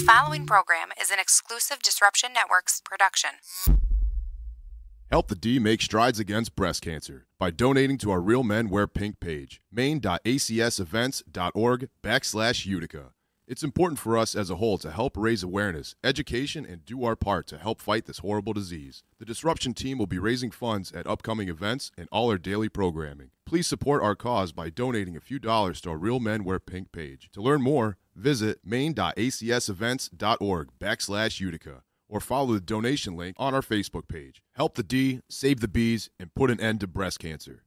following program is an exclusive Disruption Networks production. Help the D make strides against breast cancer by donating to our Real Men Wear Pink page, maine.acsevents.org/Utica. It's important for us as a whole to help raise awareness, education, and do our part to help fight this horrible disease. The Disruption team will be raising funds at upcoming events and all our daily programming. Please support our cause by donating a few dollars to our Real Men Wear Pink page. To learn more, visit maine.acsevents.org/Utica or follow the donation link on our Facebook page. Help the D, save the bees, and put an end to breast cancer.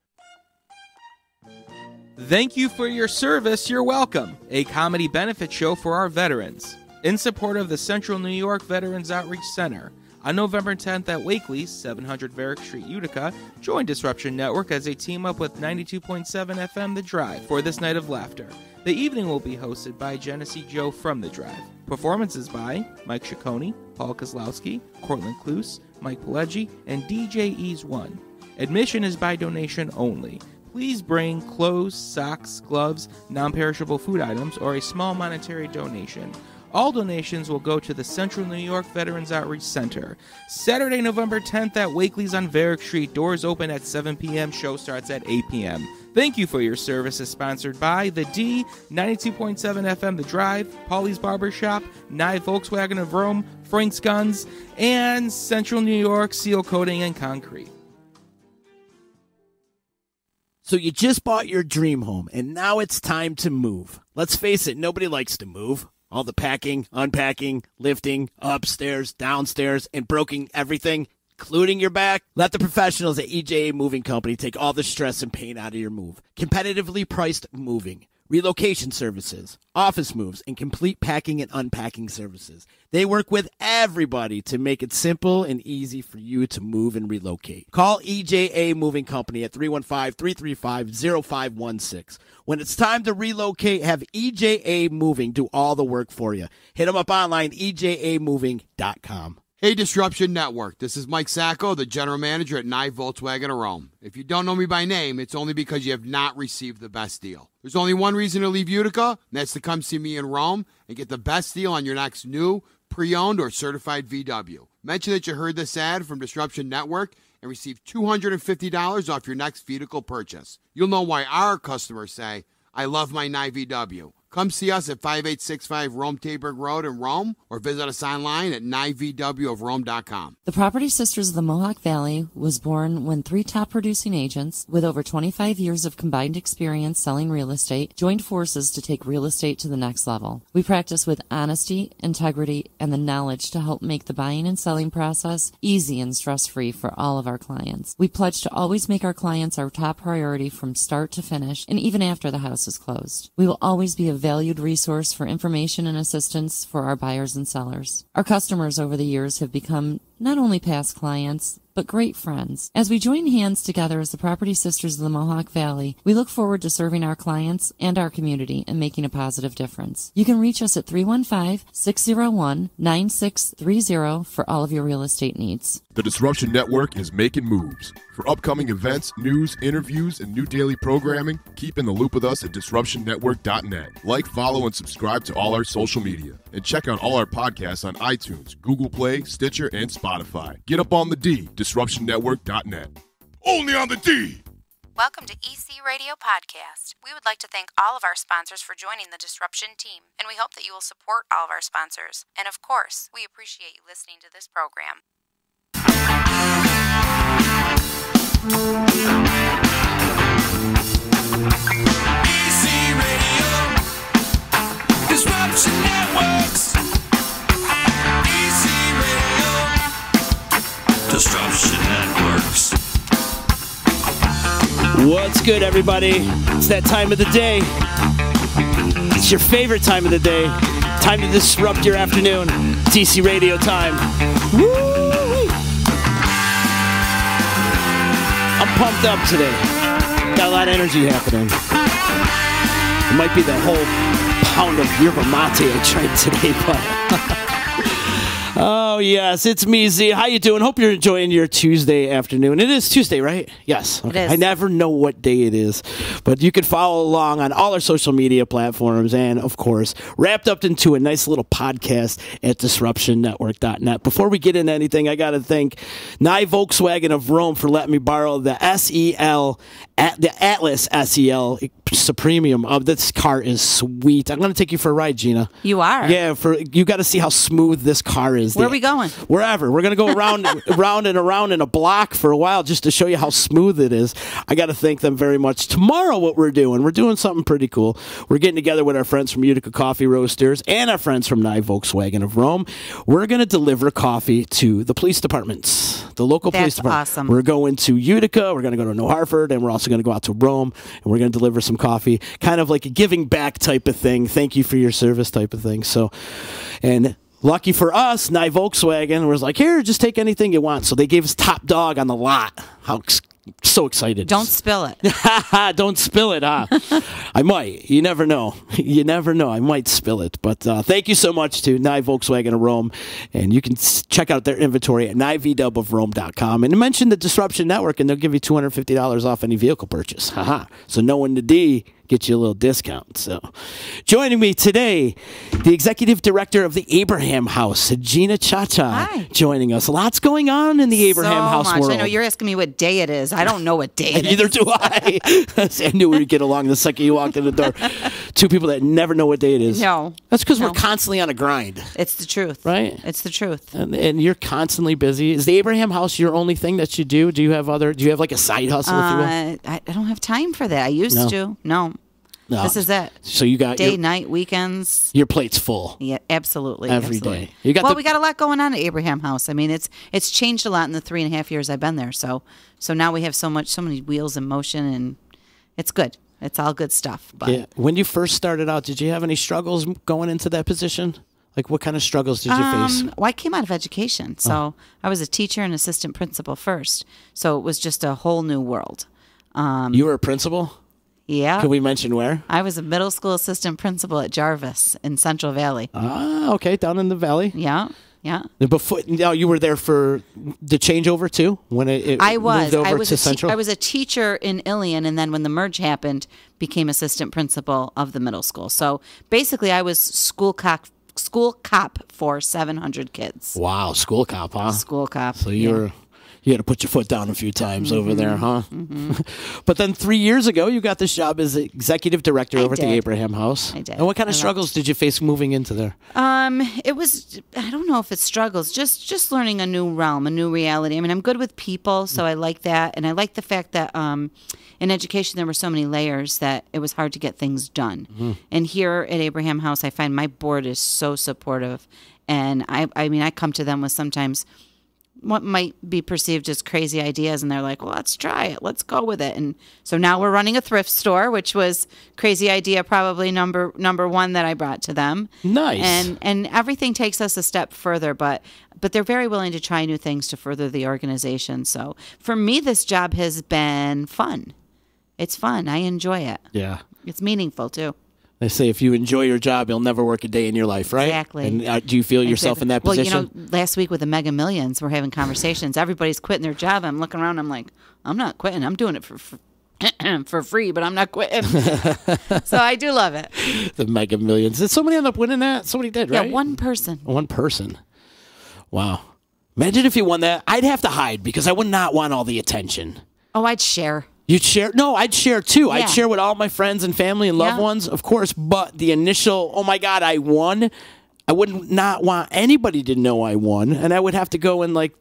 Thank you for your service, you're welcome. A comedy benefit show for our veterans. In support of the Central New York Veterans Outreach Center. On November 10th at Wakely's, 700 Varick Street, Utica, join Disruption Network as they team up with 92.7 FM The Drive for this night of laughter. The evening will be hosted by Genesee Joe from The Drive. Performances by Mike Ciccone, Paul Kozlowski, Cortland Cluse, Mike Pileggi, and DJ Ease One. Admission is by donation only. Please bring clothes, socks, gloves, non-perishable food items, or a small monetary donation. All donations will go to the Central New York Veterans Outreach Center. Saturday, November 10th at Wakely's on Varick Street. Doors open at 7 p.m. Show starts at 8 p.m. Thank you for your service is sponsored by The D, 92.7 FM The Drive, Paulie's Barbershop, NYE Volkswagen of Rome, Frank's Guns, and Central New York Seal Coating and Concrete. So you just bought your dream home, and now it's time to move. Let's face it, nobody likes to move. All the packing, unpacking, lifting, upstairs, downstairs, and broking everything, including your back. Let the professionals at EJA Moving Company take all the stress and pain out of your move. Competitively priced moving, relocation services, office moves, and complete packing and unpacking services. They work with everybody to make it simple and easy for you to move and relocate. Call EJA Moving Company at 315-335-0516. When it's time to relocate, have EJA Moving do all the work for you. Hit them up online, ejamoving.com. Hey, Disruption Network. This is Mike Sacco, the general manager at NYE Volkswagen of Rome. If you don't know me by name, it's only because you have not received the best deal. There's only one reason to leave Utica, and that's to come see me in Rome and get the best deal on your next new, pre-owned, or certified VW. Mention that you heard this ad from Disruption Network and receive $250 off your next vehicle purchase. You'll know why our customers say, I love my NYE VW. Come see us at 5865 Rome Taberg Road in Rome or visit us online at nyevwofrome.com. The Property Sisters of the Mohawk Valley was born when 3 top producing agents with over 25 years of combined experience selling real estate joined forces to take real estate to the next level. We practice with honesty, integrity, and the knowledge to help make the buying and selling process easy and stress-free for all of our clients. We pledge to always make our clients our top priority from start to finish and even after the house is closed. We will always be a valued resource for information and assistance for our buyers and sellers. Our customers over the years have become not only past clients, but great friends. As we join hands together as the Property Sisters of the Mohawk Valley, we look forward to serving our clients and our community and making a positive difference. You can reach us at 315-601-9630 for all of your real estate needs. The Disruption Network is making moves. For upcoming events, news, interviews, and new daily programming, keep in the loop with us at DisruptionNetwork.net. Like, follow, and subscribe to all our social media. And check out all our podcasts on iTunes, Google Play, Stitcher, and Spotify. Get up on the D, DisruptionNetwork.net. Only on the D! Welcome to EC Radio Podcast. We would like to thank all of our sponsors for joining the Disruption team, and we hope that you will support all of our sponsors. And of course, we appreciate you listening to this program. EC Radio, Disruption Networks. EC Radio, Disruption Networks. What's good, everybody? It's that time of the day. It's your favorite time of the day. Time to disrupt your afternoon. DC Radio time. Woo! I'm pumped up today. Got a lot of energy happening. It might be the whole pound of yerba mate I tried today, but Oh, yes, it's me, Z. How you doing? Hope you're enjoying your Tuesday afternoon. It is Tuesday, right? Yes. Okay. It is. I never know what day it is, but you can follow along on all our social media platforms and, of course, wrapped up into a nice little podcast at DisruptionNetwork.net. Before we get into anything, I got to thank NYE Volkswagen of Rome for letting me borrow the the Atlas SEL Supremium. This car is sweet. I'm going to take you for a ride, Gina. You are? Yeah, you got to see how smooth this car is. Where are we going? Wherever. We're going to go around, around and around in a block for a while just to show you how smooth it is. I got to thank them very much. Tomorrow, what we're doing something pretty cool. We're getting together with our friends from Utica Coffee Roasters and our friends from NYE Volkswagen of Rome. We're going to deliver coffee to the police departments, the local police department. That's awesome. We're going to Utica. We're going to go to New Hartford, and we're also going to go out to Rome, and we're going to deliver some coffee, kind of like a giving back type of thing. Thank you for your service type of thing. So, and lucky for us, NYE Volkswagen was like, here, just take anything you want. So they gave us top dog on the lot. So excited. Don't spill it. Don't spill it, huh? I might. You never know. You never know. I might spill it. But thank you so much to NYE Volkswagen of Rome. And you can check out their inventory at nyevwofrome.com. And mention the Disruption Network, and they'll give you $250 off any vehicle purchase. So knowing the D get you a little discount. So joining me today, the executive director of the Abraham House, Gina Ciaccia. Hi. Joining us. Lots going on in the Abraham House much. world. I know you're asking me what day it is. I don't know what day it is. Neither do I. I knew we'd get along the second you walked in the door. Two people that never know what day it is. No. That's because we're constantly on a grind. It's the truth. Right? It's the truth. And you're constantly busy. Is the Abraham House your only thing that you do? Do you have like a side hustle, if you will? I don't have time for that. I used to. No. This is it. So you got day, night, weekends. Your plate's full. Yeah, absolutely. Every absolutely. day. We got yeah. When you first started out, did you have any struggles going into that position? Like, what kind of struggles did you face? Well, I came out of education. So I was a teacher and assistant principal first. So it was just a whole new world. You were a principal? Yeah. Can we mention where? I was a middle school assistant principal at Jarvis in Central Valley. Ah, okay, down in the valley. Yeah, yeah. Before, you were there for the changeover too, when it moved over to Central. I was a teacher in Ilion, and then when the merge happened, became assistant principal of the middle school. So basically, I was school cop for 700 kids. Wow, school cop, huh? School cop. So you had to put your foot down a few times over there, huh? But then 3 years ago, you got this job as executive director over at the Abraham House. I did. And what kind of struggles did you face moving into there? It was, I don't know if it's struggles, just learning a new realm, a new reality. I mean, I'm good with people, so I like that. And I like the fact that in education, there were so many layers that it was hard to get things done. And here at Abraham House, I find my board is so supportive. And I mean, I come to them with sometimes what might be perceived as crazy ideas, and they're like, well, let's try it, let's go with it. And so now we're running a thrift store, which was crazy idea probably number one that I brought to them. Nice. And everything takes us a step further, but they're very willing to try new things to further the organization. So for me, this job has been fun. It's fun. I enjoy it. Yeah. It's meaningful too. They say if you enjoy your job, you'll never work a day in your life, right? Exactly. And do you feel yourself in that position? Well, last week with the Mega Millions, we're having conversations. Everybody's quitting their job. I'm looking around. I'm like, I'm not quitting. I'm doing it for free, but I'm not quitting. So I do love it. The Mega Millions. Did somebody end up winning that? Somebody did, right? Yeah, one person. One person. Wow. Imagine if you won that. I'd have to hide because I would not want all the attention. Oh, I'd share. You'd share? No, I'd share too. Yeah. I'd share with all my friends and family and loved ones, of course. But the initial, oh my God, I won. I would not want anybody to know I won, and I would have to go and I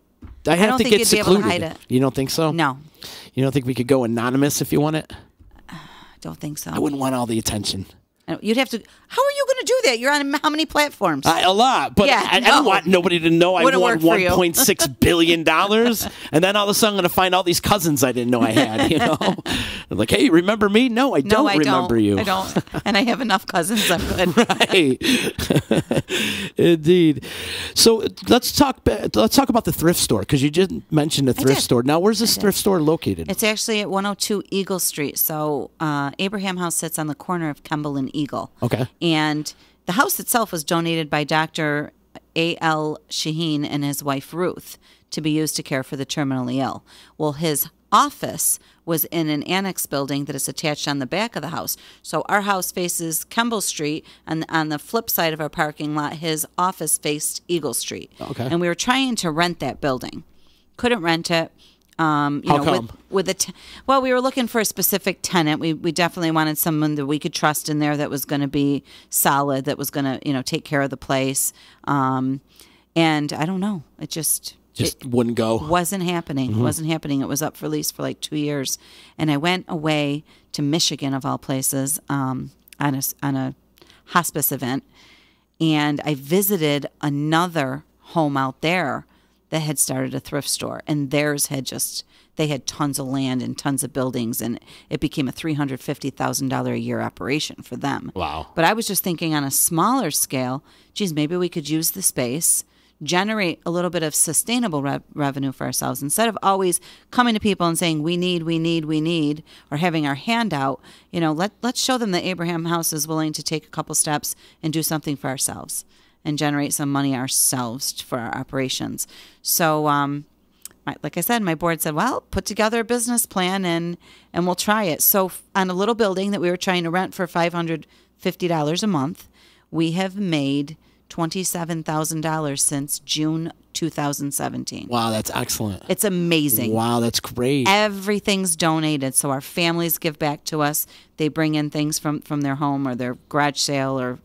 have to get secluded. Be able to hide it. You don't think so? No. You don't think we could go anonymous if you want it? I don't think so. I wouldn't want all the attention. You'd have to. How are you going to do that? You're on how many platforms? A lot, but I don't want nobody to know I won $1.6 billion, and then all of a sudden I'm going to find all these cousins I didn't know I had. You know, like, hey, remember me? No, I don't remember you. I don't, and I have enough cousins. I'm good. Right, indeed. So let's talk about the thrift store because you just mentioned the thrift store. Now, where's this thrift store located? It's actually at 102 Eagle Street. So Abraham House sits on the corner of Kemble and Eagle. Okay. And the house itself was donated by Dr. A.L. Shaheen and his wife Ruth to be used to care for the terminally ill. Well, his office was in an annex building that is attached on the back of the house. So our house faces Kemble Street, and on the flip side of our parking lot, his office faced Eagle Street. Okay. And we were trying to rent that building. Couldn't rent it. How come? Well, we were looking for a specific tenant. We definitely wanted someone that we could trust in there that was going to be solid, that was going to, take care of the place. And I don't know. It wouldn't go. Wasn't happening. Wasn't happening. It was up for lease for like 2 years. And I went away to Michigan, of all places, on a hospice event. And I visited another home out there that had started a thrift store. And theirs they had tons of land and tons of buildings. And it became a $350,000 a year operation for them. Wow. But I was just thinking on a smaller scale, geez, maybe we could use the space, generate a little bit of sustainable revenue for ourselves instead of always coming to people and saying we need, or having our hand out. Let's show them that Abraham House is willing to take a couple steps and do something for ourselves and generate some money ourselves for our operations. So, like I said, my board said, well, put together a business plan and we'll try it. So on a little building that we were trying to rent for $550 a month, we have made $27,000 since June 2017. Wow, that's excellent. It's amazing. Wow, that's great. Everything's donated, so our families give back to us. They bring in things from their home or their garage sale, or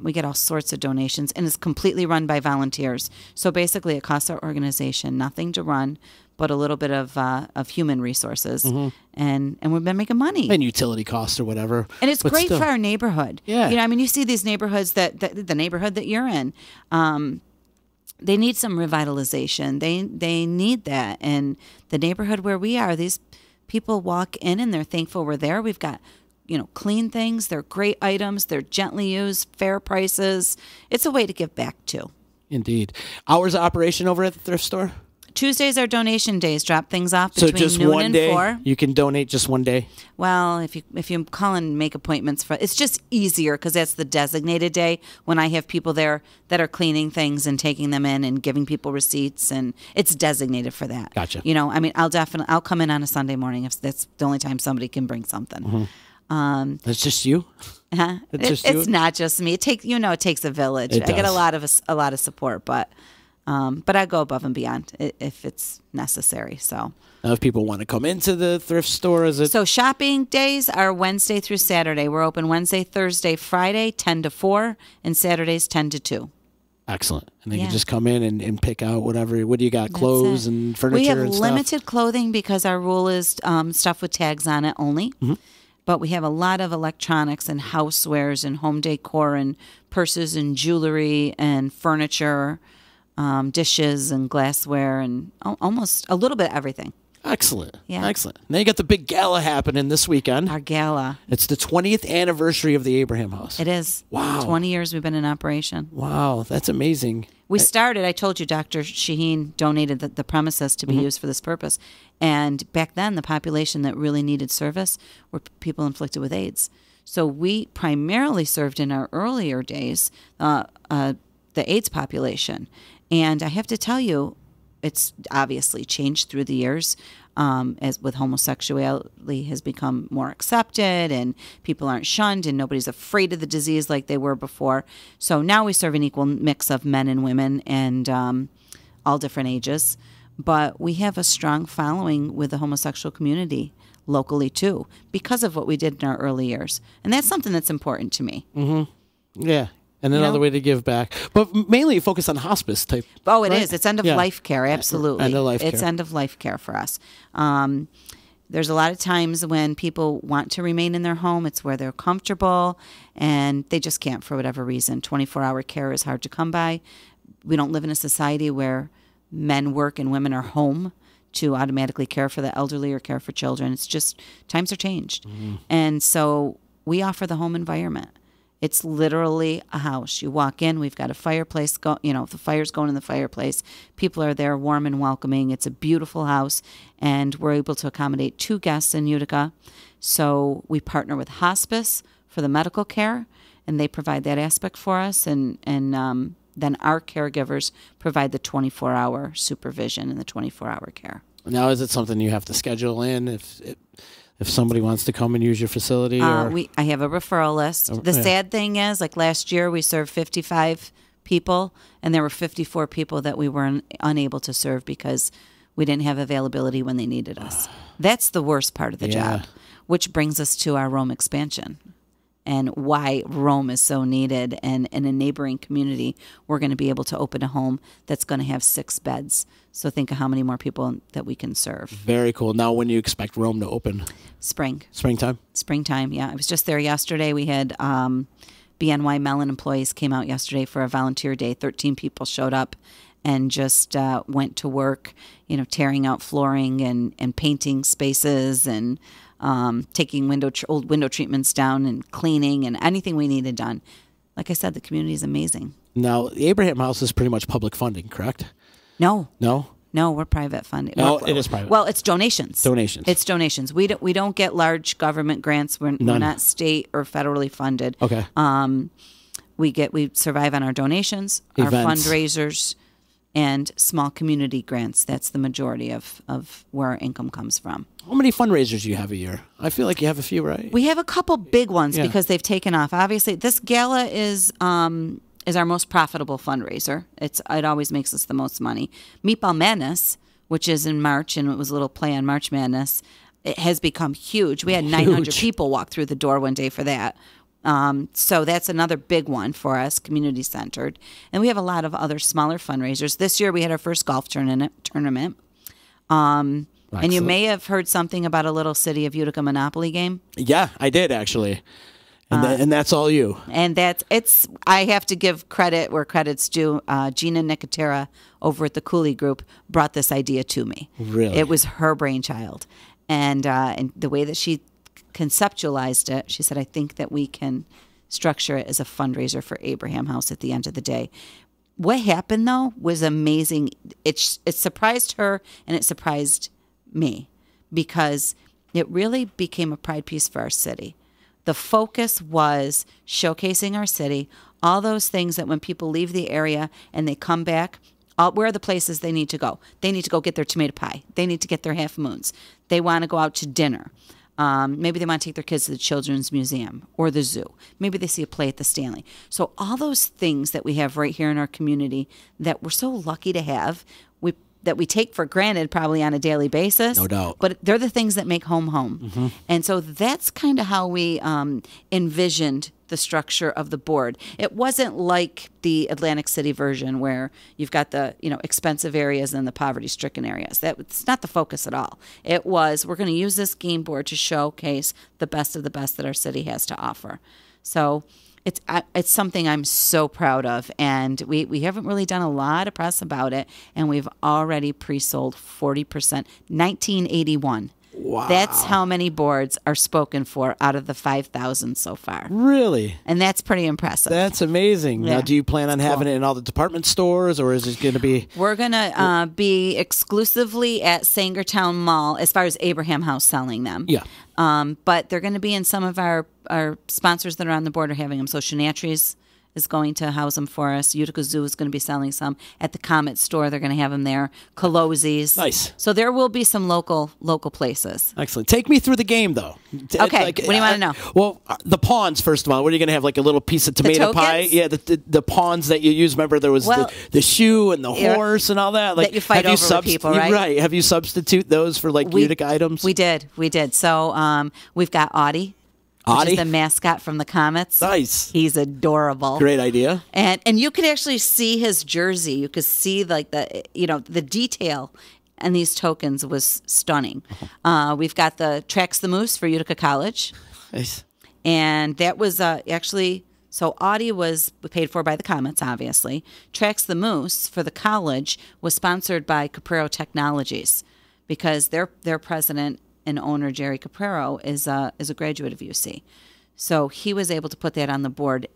we get all sorts of donations, and it's completely run by volunteers. So basically, it costs our organization nothing to run, but a little bit of human resources, and we've been making money. And utility costs or whatever. And it's great for our neighborhood. Yeah. You see these neighborhoods that the neighborhood that you're in, they need some revitalization. They need that. And the neighborhood where we are, these people walk in and they're thankful we're there. We've got, clean things. They're great items. They're gently used, fair prices. It's a way to give back too. Indeed. Hours of operation over at the thrift store? Tuesdays are donation days. Drop things off So between just noon one and day, 4. you can donate just one day? Well, if you call and make appointments for, it's just easier because that's the designated day when I have people there that are cleaning things and taking them in and giving people receipts, and it's designated for that. Gotcha. I'll come in on a Sunday morning if that's the only time somebody can bring something. That's just you? It's not just me. It takes a village. I get a lot of support, but I go above and beyond if it's necessary. So now, if people want to come into the thrift store, is it? So shopping days are Wednesday through Saturday. We're open Wednesday, Thursday, Friday, 10 to 4, and Saturdays 10 to 2. Excellent. And then you just come in and pick out whatever. What do you got? Clothes and furniture We have and stuff? limited clothing because our rule is stuff with tags on it only. But we have a lot of electronics and housewares and home decor and purses and jewelry and furniture, dishes and glassware, and almost a little bit of everything. Excellent. Yeah. Excellent. Now you got the big gala happening this weekend. Our gala. It's the 20th anniversary of the Abraham House. It is. Wow. 20 years we've been in operation. Wow, that's amazing. We started, I told you, Dr. Shaheen donated the premises to be used for this purpose. And back then, the population that really needed service were people inflicted with AIDS. So we primarily served in our earlier days the AIDS population. And I have to tell you, it's obviously changed through the years as with homosexuality has become more accepted and people aren't shunned and nobody's afraid of the disease like they were before. So now we serve an equal mix of men and women and all different ages. But we have a strong following with the homosexual community locally too because of what we did in our early years. And that's something that's important to me. Yeah. And another way to give back. But mainly focus on hospice type. Oh, it is. It's end-of-life care, absolutely. End-of-life care. It's end-of-life care for us. There's a lot of times when people want to remain in their home. It's where they're comfortable, and they just can't for whatever reason. 24-hour care is hard to come by. We don't live in a society where men work and women are home to automatically care for the elderly or care for children. It's just times are changed. And so we offer the home environment. It's literally a house. You walk in, we've got a fireplace, the fire's going in the fireplace. People are there warm and welcoming. It's a beautiful house, and we're able to accommodate 2 guests in Utica. So we partner with hospice for the medical care, and they provide that aspect for us. And then our caregivers provide the 24-hour supervision and the 24-hour care. Now, is it something you have to schedule in if somebody wants to come and use your facility? I have a referral list. The sad thing is, like last year, we served 55 people, and there were 54 people that we were unable to serve because we didn't have availability when they needed us. That's the worst part of the job, which brings us to our Rome expansion and why Rome is so needed. And in a neighboring community, we're going to be able to open a home that's going to have 6 beds. So think of how many more people that we can serve. Very cool. Now, when do you expect Rome to open? Springtime, yeah. I was just there yesterday. We had BNY Mellon employees came out yesterday for a volunteer day. 13 people showed up and just went to work, tearing out flooring and painting spaces and taking old window treatments down and cleaning and anything we needed done. Like I said, the community is amazing. Now, the Abraham House is pretty much public funding, correct? No, No, we're private funding. No, it is private. Well, it's donations. It's donations. We don't get large government grants. We're not state or federally funded. Okay. We survive on our donations, Events. our fundraisers, and small community grants. That's the majority of where our income comes from. How many fundraisers do you have a year? I feel like you have a few, right? We have a couple big ones because they've taken off. Obviously, this gala is our most profitable fundraiser. It always makes us the most money. Meatball Madness, which is in March, and it was a little play on March Madness, it has become huge. We had 900 people walk through the door one day for that. So that's another big one for us, community-centered. And we have a lot of other smaller fundraisers. This year we had our first golf tournament. And you may have heard something about a little City of Utica Monopoly game. Yeah, I did, actually. And that's all you. And I have to give credit where credit's due. Gina Ciaccia over at the Cooley Group brought this idea to me. Really? It was her brainchild. And the way that she conceptualized it, she said, I think that we can structure it as a fundraiser for Abraham House at the end of the day. What happened, though, was amazing. It surprised her and it surprised me because it really became a pride piece for our city. The focus was showcasing our city, all those things that when people leave the area and they come back, where are the places they need to go? They need to go get their tomato pie. They need to get their half moons. They want to go out to dinner. Maybe they want to take their kids to the Children's Museum or the zoo. Maybe they see a play at the Stanley. So all those things that we have right here in our community that we're so lucky to have, that we take for granted probably on a daily basis. No doubt. But they're the things that make home. Mm-hmm. And so that's kind of how we envisioned the structure of the board. It wasn't like the Atlantic City version where you've got the expensive areas and the poverty-stricken areas. That's not the focus at all. It was, we're going to use this game board to showcase the best of the best that our city has to offer. So it's something I'm so proud of, and we haven't really done a lot of press about it, and we've already pre-sold 40%, 1981. Wow. That's how many boards are spoken for out of the 5,000 so far. Really? And that's pretty impressive. That's amazing. Yeah. Now, do you plan on having it in all the department stores, or is it going to be... We're going to be exclusively at Sangertown Mall as far as Abraham House selling them. Yeah. But they're going to be in some of our sponsors that are on the board are having them. So Shenatries is going to house them for us. Utica Zoo is going to be selling some. At the Comet store, they're going to have them there. Colosi's. Nice. So there will be some local places. Excellent. Take me through the game, though. Okay. What do you want to know? Well, the pawns, first of all. What are you going to have, like a little piece of tomato pie? Yeah, the pawns that you use. Remember, there was the shoe and the horse and all that. Like, that you fight over with people, right? Right. Have you substitute those for, like, Utica items? We did. So we've got Audie. Which is the mascot from the Comets. Nice. He's adorable. Great idea. And you could actually see his jersey. You could see like the detail and these tokens was stunning. We've got the Tracks the Moose for Utica College. Nice. And that was actually, so Audie was paid for by the Comets, obviously. Tracks the Moose for the college was sponsored by Caprero Technologies because their president and owner, Jerry Caprero, is a graduate of UC. So he was able to put that on the board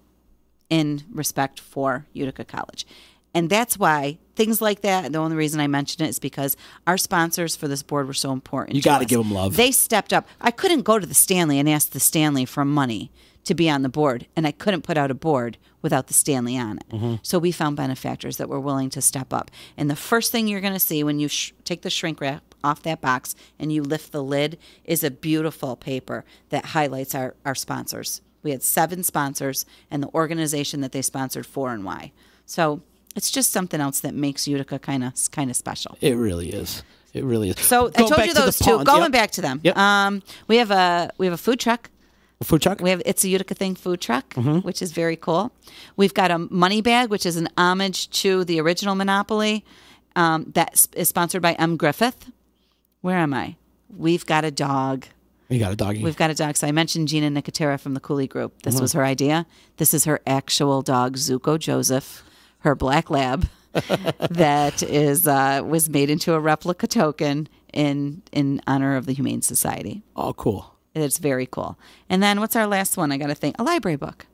in respect for Utica College. And that's why things like that, the only reason I mentioned it is because our sponsors for this board were so important. You got to give them love. They stepped up. I couldn't go to the Stanley and ask the Stanley for money to be on the board, and I couldn't put out a board without the Stanley on it. So we found benefactors that were willing to step up. And the first thing you're going to see when you take the shrink wrap off that box and you lift the lid is a beautiful paper that highlights our sponsors. We had 7 sponsors and the organization that they sponsored for and why. So it's just something else that makes Utica kind of special. It really is. It really is. So I told you those two. Going back to them. Yep. We have a food truck. A food truck? We have It's a Utica Thing food truck, which is very cool. We've got a money bag, which is an homage to the original Monopoly that is sponsored by M. Griffith. Where am I? We've got a dog. You got a doggy. We've got a dog. So I mentioned Gina Nicotera from the Cooley Group. This was her idea. This is her actual dog, Zuko Joseph, her black lab, that was made into a replica token in honor of the Humane Society. Oh, cool. It's very cool. And then what's our last one? I got to think. A library book.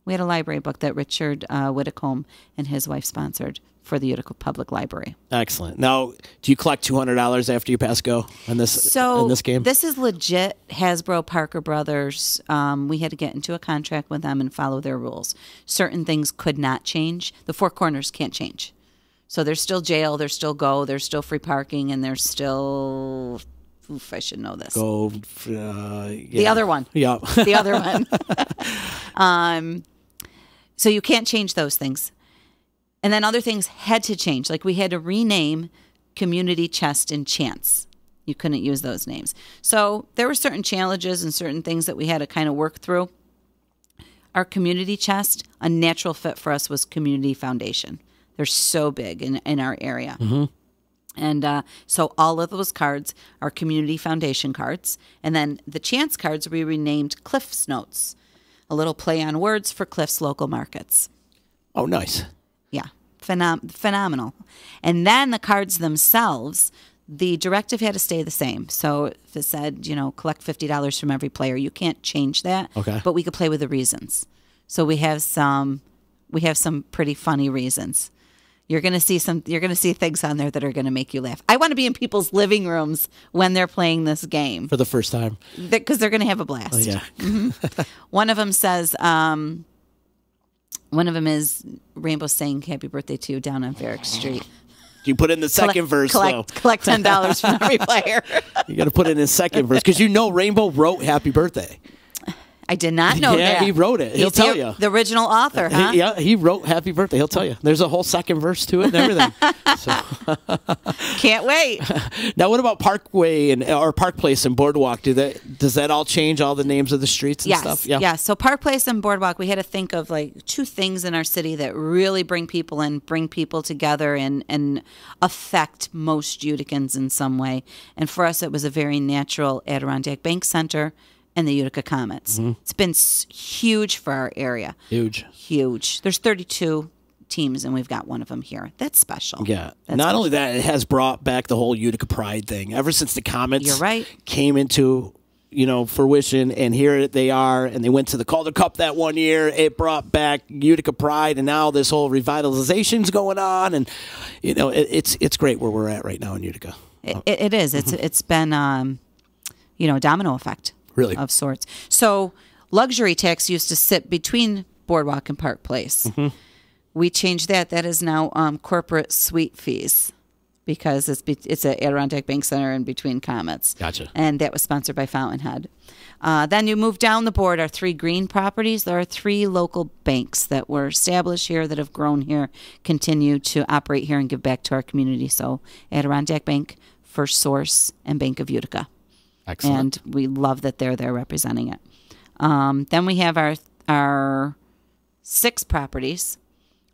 We had a library book that Richard Whitcomb and his wife sponsored for the Utica Public Library. Excellent. Now, do you collect $200 after you pass go in this game? This is legit Hasbro Parker Brothers. We had to get into a contract with them and follow their rules. Certain things could not change. The 4 corners can't change. So there's still jail, there's still go, there's still free parking, and there's still... Oof, I should know this. The other one. Yeah. The other one. So you can't change those things. And then other things had to change. Like we had to rename Community Chest and Chance. You couldn't use those names. So there were certain challenges and certain things that we had to kind of work through. Our Community Chest, a natural fit for us was Community Foundation. They're so big in our area. And so all of those cards are Community Foundation cards. And then the Chance cards we renamed Cliff's Notes, a little play on words for Cliff's local markets. Oh, nice. Yeah, phenomenal. And then the cards themselves, the directive had to stay the same. So if it said, collect $50 from every player, you can't change that. Okay. But we could play with the reasons. So we have some pretty funny reasons. You're going to see things on there that are going to make you laugh. I want to be in people's living rooms when they're playing this game. For the first time. Because they're going to have a blast. Oh, yeah. One of them says, one of them is Rainbow saying happy birthday to you down on Varick Street. You put in the second verse, though. Collect $10 from every player. You got to put in the second verse because Rainbow wrote happy birthday. I did not know that. Yeah, he wrote it. He'll tell you. The original author, huh? He wrote happy birthday. He'll tell you. There's a whole second verse to it and everything. Can't wait. Now, what about Parkway or Park Place and Boardwalk? Does that all change all the names of the streets and stuff? Yeah. So Park Place and Boardwalk, we had to think of like 2 things in our city that really bring people in, bring people together, and affect most Uticans in some way. And for us, it was a very natural Adirondack Bank Center and the Utica Comets. It's been huge for our area. Huge. There's 32 teams, and we've got one of them here. That's special. Yeah. Not only that, it has brought back the whole Utica pride thing. Ever since the Comets You're right. came into fruition, and here they are, and they went to the Calder Cup that one year. It brought back Utica pride, and now this whole revitalization's going on, and it's great where we're at right now in Utica. It is. It's been a domino effect. Really? Of sorts. So luxury tax used to sit between Boardwalk and Park Place. We changed that. That is now corporate suite fees because it's at Adirondack Bank Center in between Comets. Gotcha. And that was sponsored by Fountainhead. Then you move down the board, our 3 green properties. There are 3 local banks that were established here, that have grown here, continue to operate here and give back to our community. So Adirondack Bank, First Source, and Bank of Utica. Excellent. And we love that they're there representing it. Then we have our 6 properties.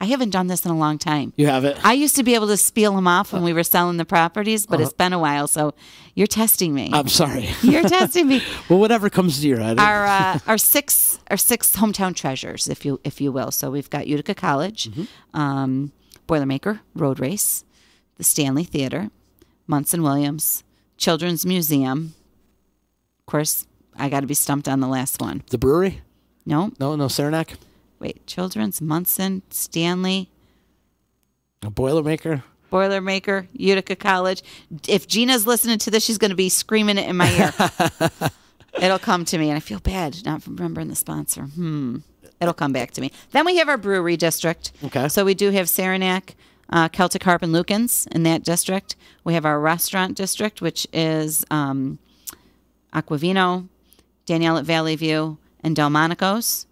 I haven't done this in a long time. You have it? I used to be able to spiel them off when we were selling the properties, but it's been a while, so you're testing me. I'm sorry. You're testing me. Well, whatever comes to your head. Our six hometown treasures, if you will. So we've got Utica College, Boilermaker, Road Race, the Stanley Theater, Munson Williams, Children's Museum. Of course, I got to be stumped on the last one. The brewery? No, Saranac? Wait, Children's, Munson, Stanley. A Boilermaker? Utica College. If Gina's listening to this, she's going to be screaming it in my ear. It'll come to me, and I feel bad not remembering the sponsor. It'll come back to me. Then we have our brewery district. Okay. So we do have Saranac, Celtic Harp, and Lukens in that district. We have our restaurant district, which is Aquavino, Danielle at Valley View, and Delmonico's.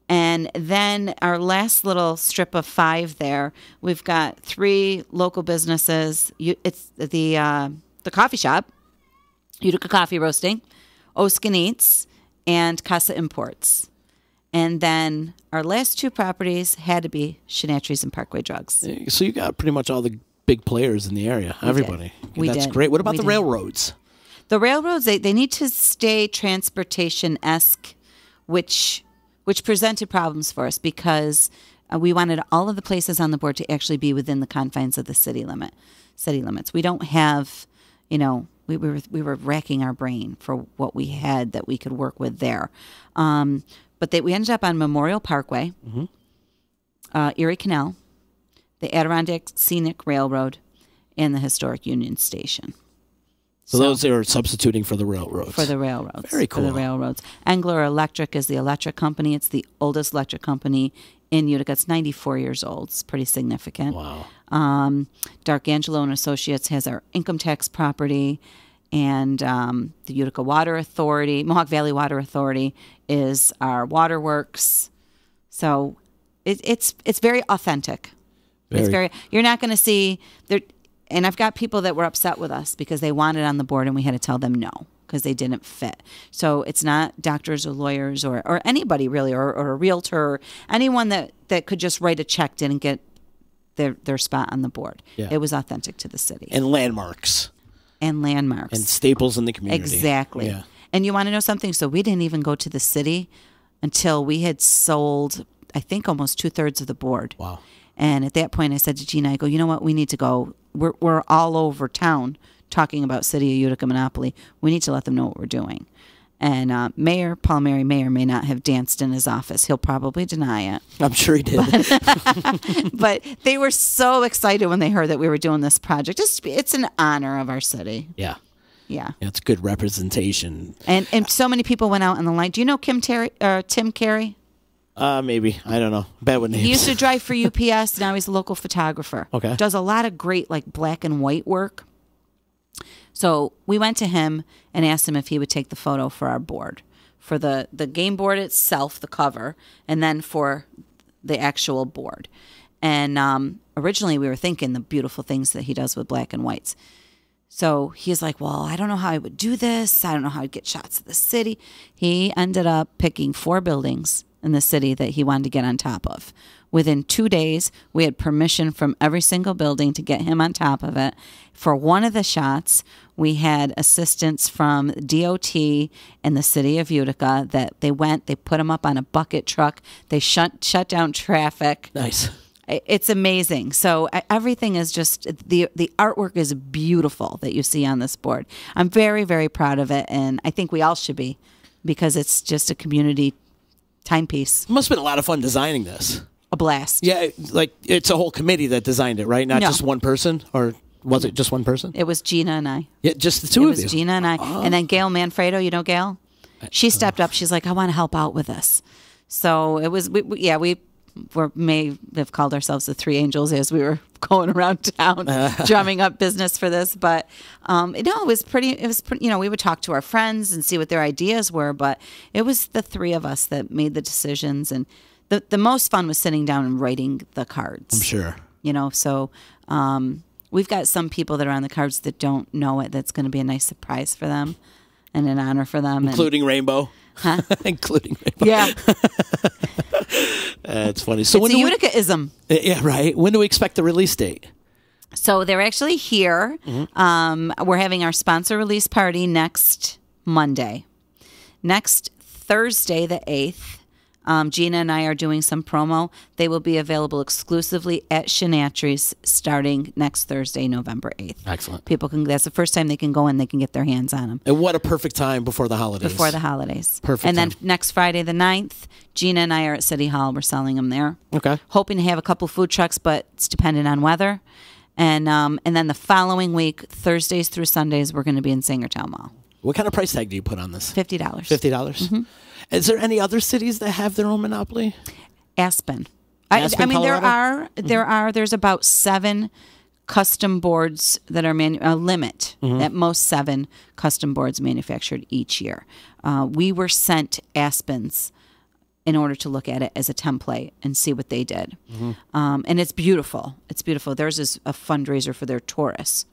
And then our last little strip of 5 there, we've got 3 local businesses. It's the coffee shop, Utica Coffee Roasting, Oskin Eats, and Casa Imports. And then our last 2 properties had to be Shenatries and Parkway Drugs. So you got pretty much all the big players in the area. Everybody. We That's did. great. What about We the did. railroads? The railroads, they need to stay transportation-esque, which presented problems for us because we wanted all of the places on the board to actually be within the confines of the city limits. We don't have, we were racking our brain for what we had that we could work with there. But we ended up on Memorial Parkway, Erie Canal, the Adirondack Scenic Railroad, and the Historic Union Station. So those are substituting for the railroads. For the railroads. Very cool. For the railroads. Engler Electric is the electric company. It's the oldest electric company in Utica. It's 94 years old. It's pretty significant. Wow. Dark Angelo and Associates has our income tax property. And the Utica Water Authority, Mohawk Valley Water Authority is our waterworks. So it's very authentic. You're not going to see there. And I've got people that were upset with us because they wanted on the board and we had to tell them no because they didn't fit. So it's not doctors or lawyers or anybody really or a realtor or anyone that could just write a check, didn't get their spot on the board. Yeah. It was authentic to the city. And landmarks. And staples in the community. Exactly. Yeah. And you want to know something? So we didn't even go to the city until we had sold, I think, almost 2/3 of the board. Wow. And at that point, I said to Gina, I go, you know what? We need to go. We're all over town talking about City of Utica monopoly. We need to let them know what we're doing. And Mayor Palmieri may or may not have danced in his office. He'll probably deny it. I'm sure he did. But they were so excited when they heard that we were doing this project. It's an honor of our city. Yeah. Yeah. It's good representation. And so many people went out on the line. Do you know Tim Carey? Maybe. I don't know. Bad with names. He used to drive for UPS. Now he's a local photographer. Okay. Does a lot of great black and white work. So we went to him and asked him if he would take the photo for our board, for the game board itself, the cover, and then for the actual board. And originally we were thinking the beautiful things that he does with black and whites. So he's like, well, I don't know how I would do this. I don't know how I'd get shots of the city. He ended up picking 4 buildings in the city that he wanted to get on top of. Within 2 days, we had permission from every single building to get him on top of it. For one of the shots, we had assistance from DOT and the city of Utica that they put him up on a bucket truck. They shut down traffic. Nice. It's amazing. So everything is just, the artwork is beautiful that you see on this board. I'm very, very proud of it, and I think we all should be because it's just a community timepiece. It must have been a lot of fun designing this. A blast. Yeah, it's a whole committee that designed it, right? Not No. just one person? Or was it just one person? It was Gina and I. Yeah, just the two of you. It was Gina and I. And then Gail Manfredo, you know Gail? She stepped up. She's like, I want to help out with this. So it was, we may have called ourselves the Three Angels as we were going around town drumming up business for this. But it was pretty, we would talk to our friends and see what their ideas were. But it was the 3 of us that made the decisions. And the most fun was sitting down and writing the cards. I'm sure. So we've got some people that are on the cards that don't know it. That's going to be a nice surprise for them and an honor for them. Including Rainbow. Huh? Including Rainbow. Yeah. It's funny. So it's a Utica-ism. Yeah, right. When do we expect the release date? So they're actually here. Mm-hmm. We're having our sponsor release party next Monday. Next Thursday, the 8th, Gina and I are doing some promo. They will be available exclusively at Shenatries starting next Thursday, November 8th. Excellent. People that's the first time they can go in, they can get their hands on them. And what a perfect time before the holidays. Before the holidays. Perfect And then time. next Friday, the 9th, Gina and I are at City Hall. We're selling them there. Okay. Hoping to have a couple food trucks, but it's dependent on weather. And then the following week, Thursdays through Sundays, we're going to be in Sangertown Mall. What kind of price tag do you put on this? $50. $50. Is there any other cities that have their own monopoly? Aspen. Aspen, I mean, Colorado? there's about 7 custom boards that are limit at most 7 custom boards manufactured each year. We were sent Aspens in order to look at it as a template and see what they did. And it's beautiful. It's beautiful. Theirs is a fundraiser for their tourists.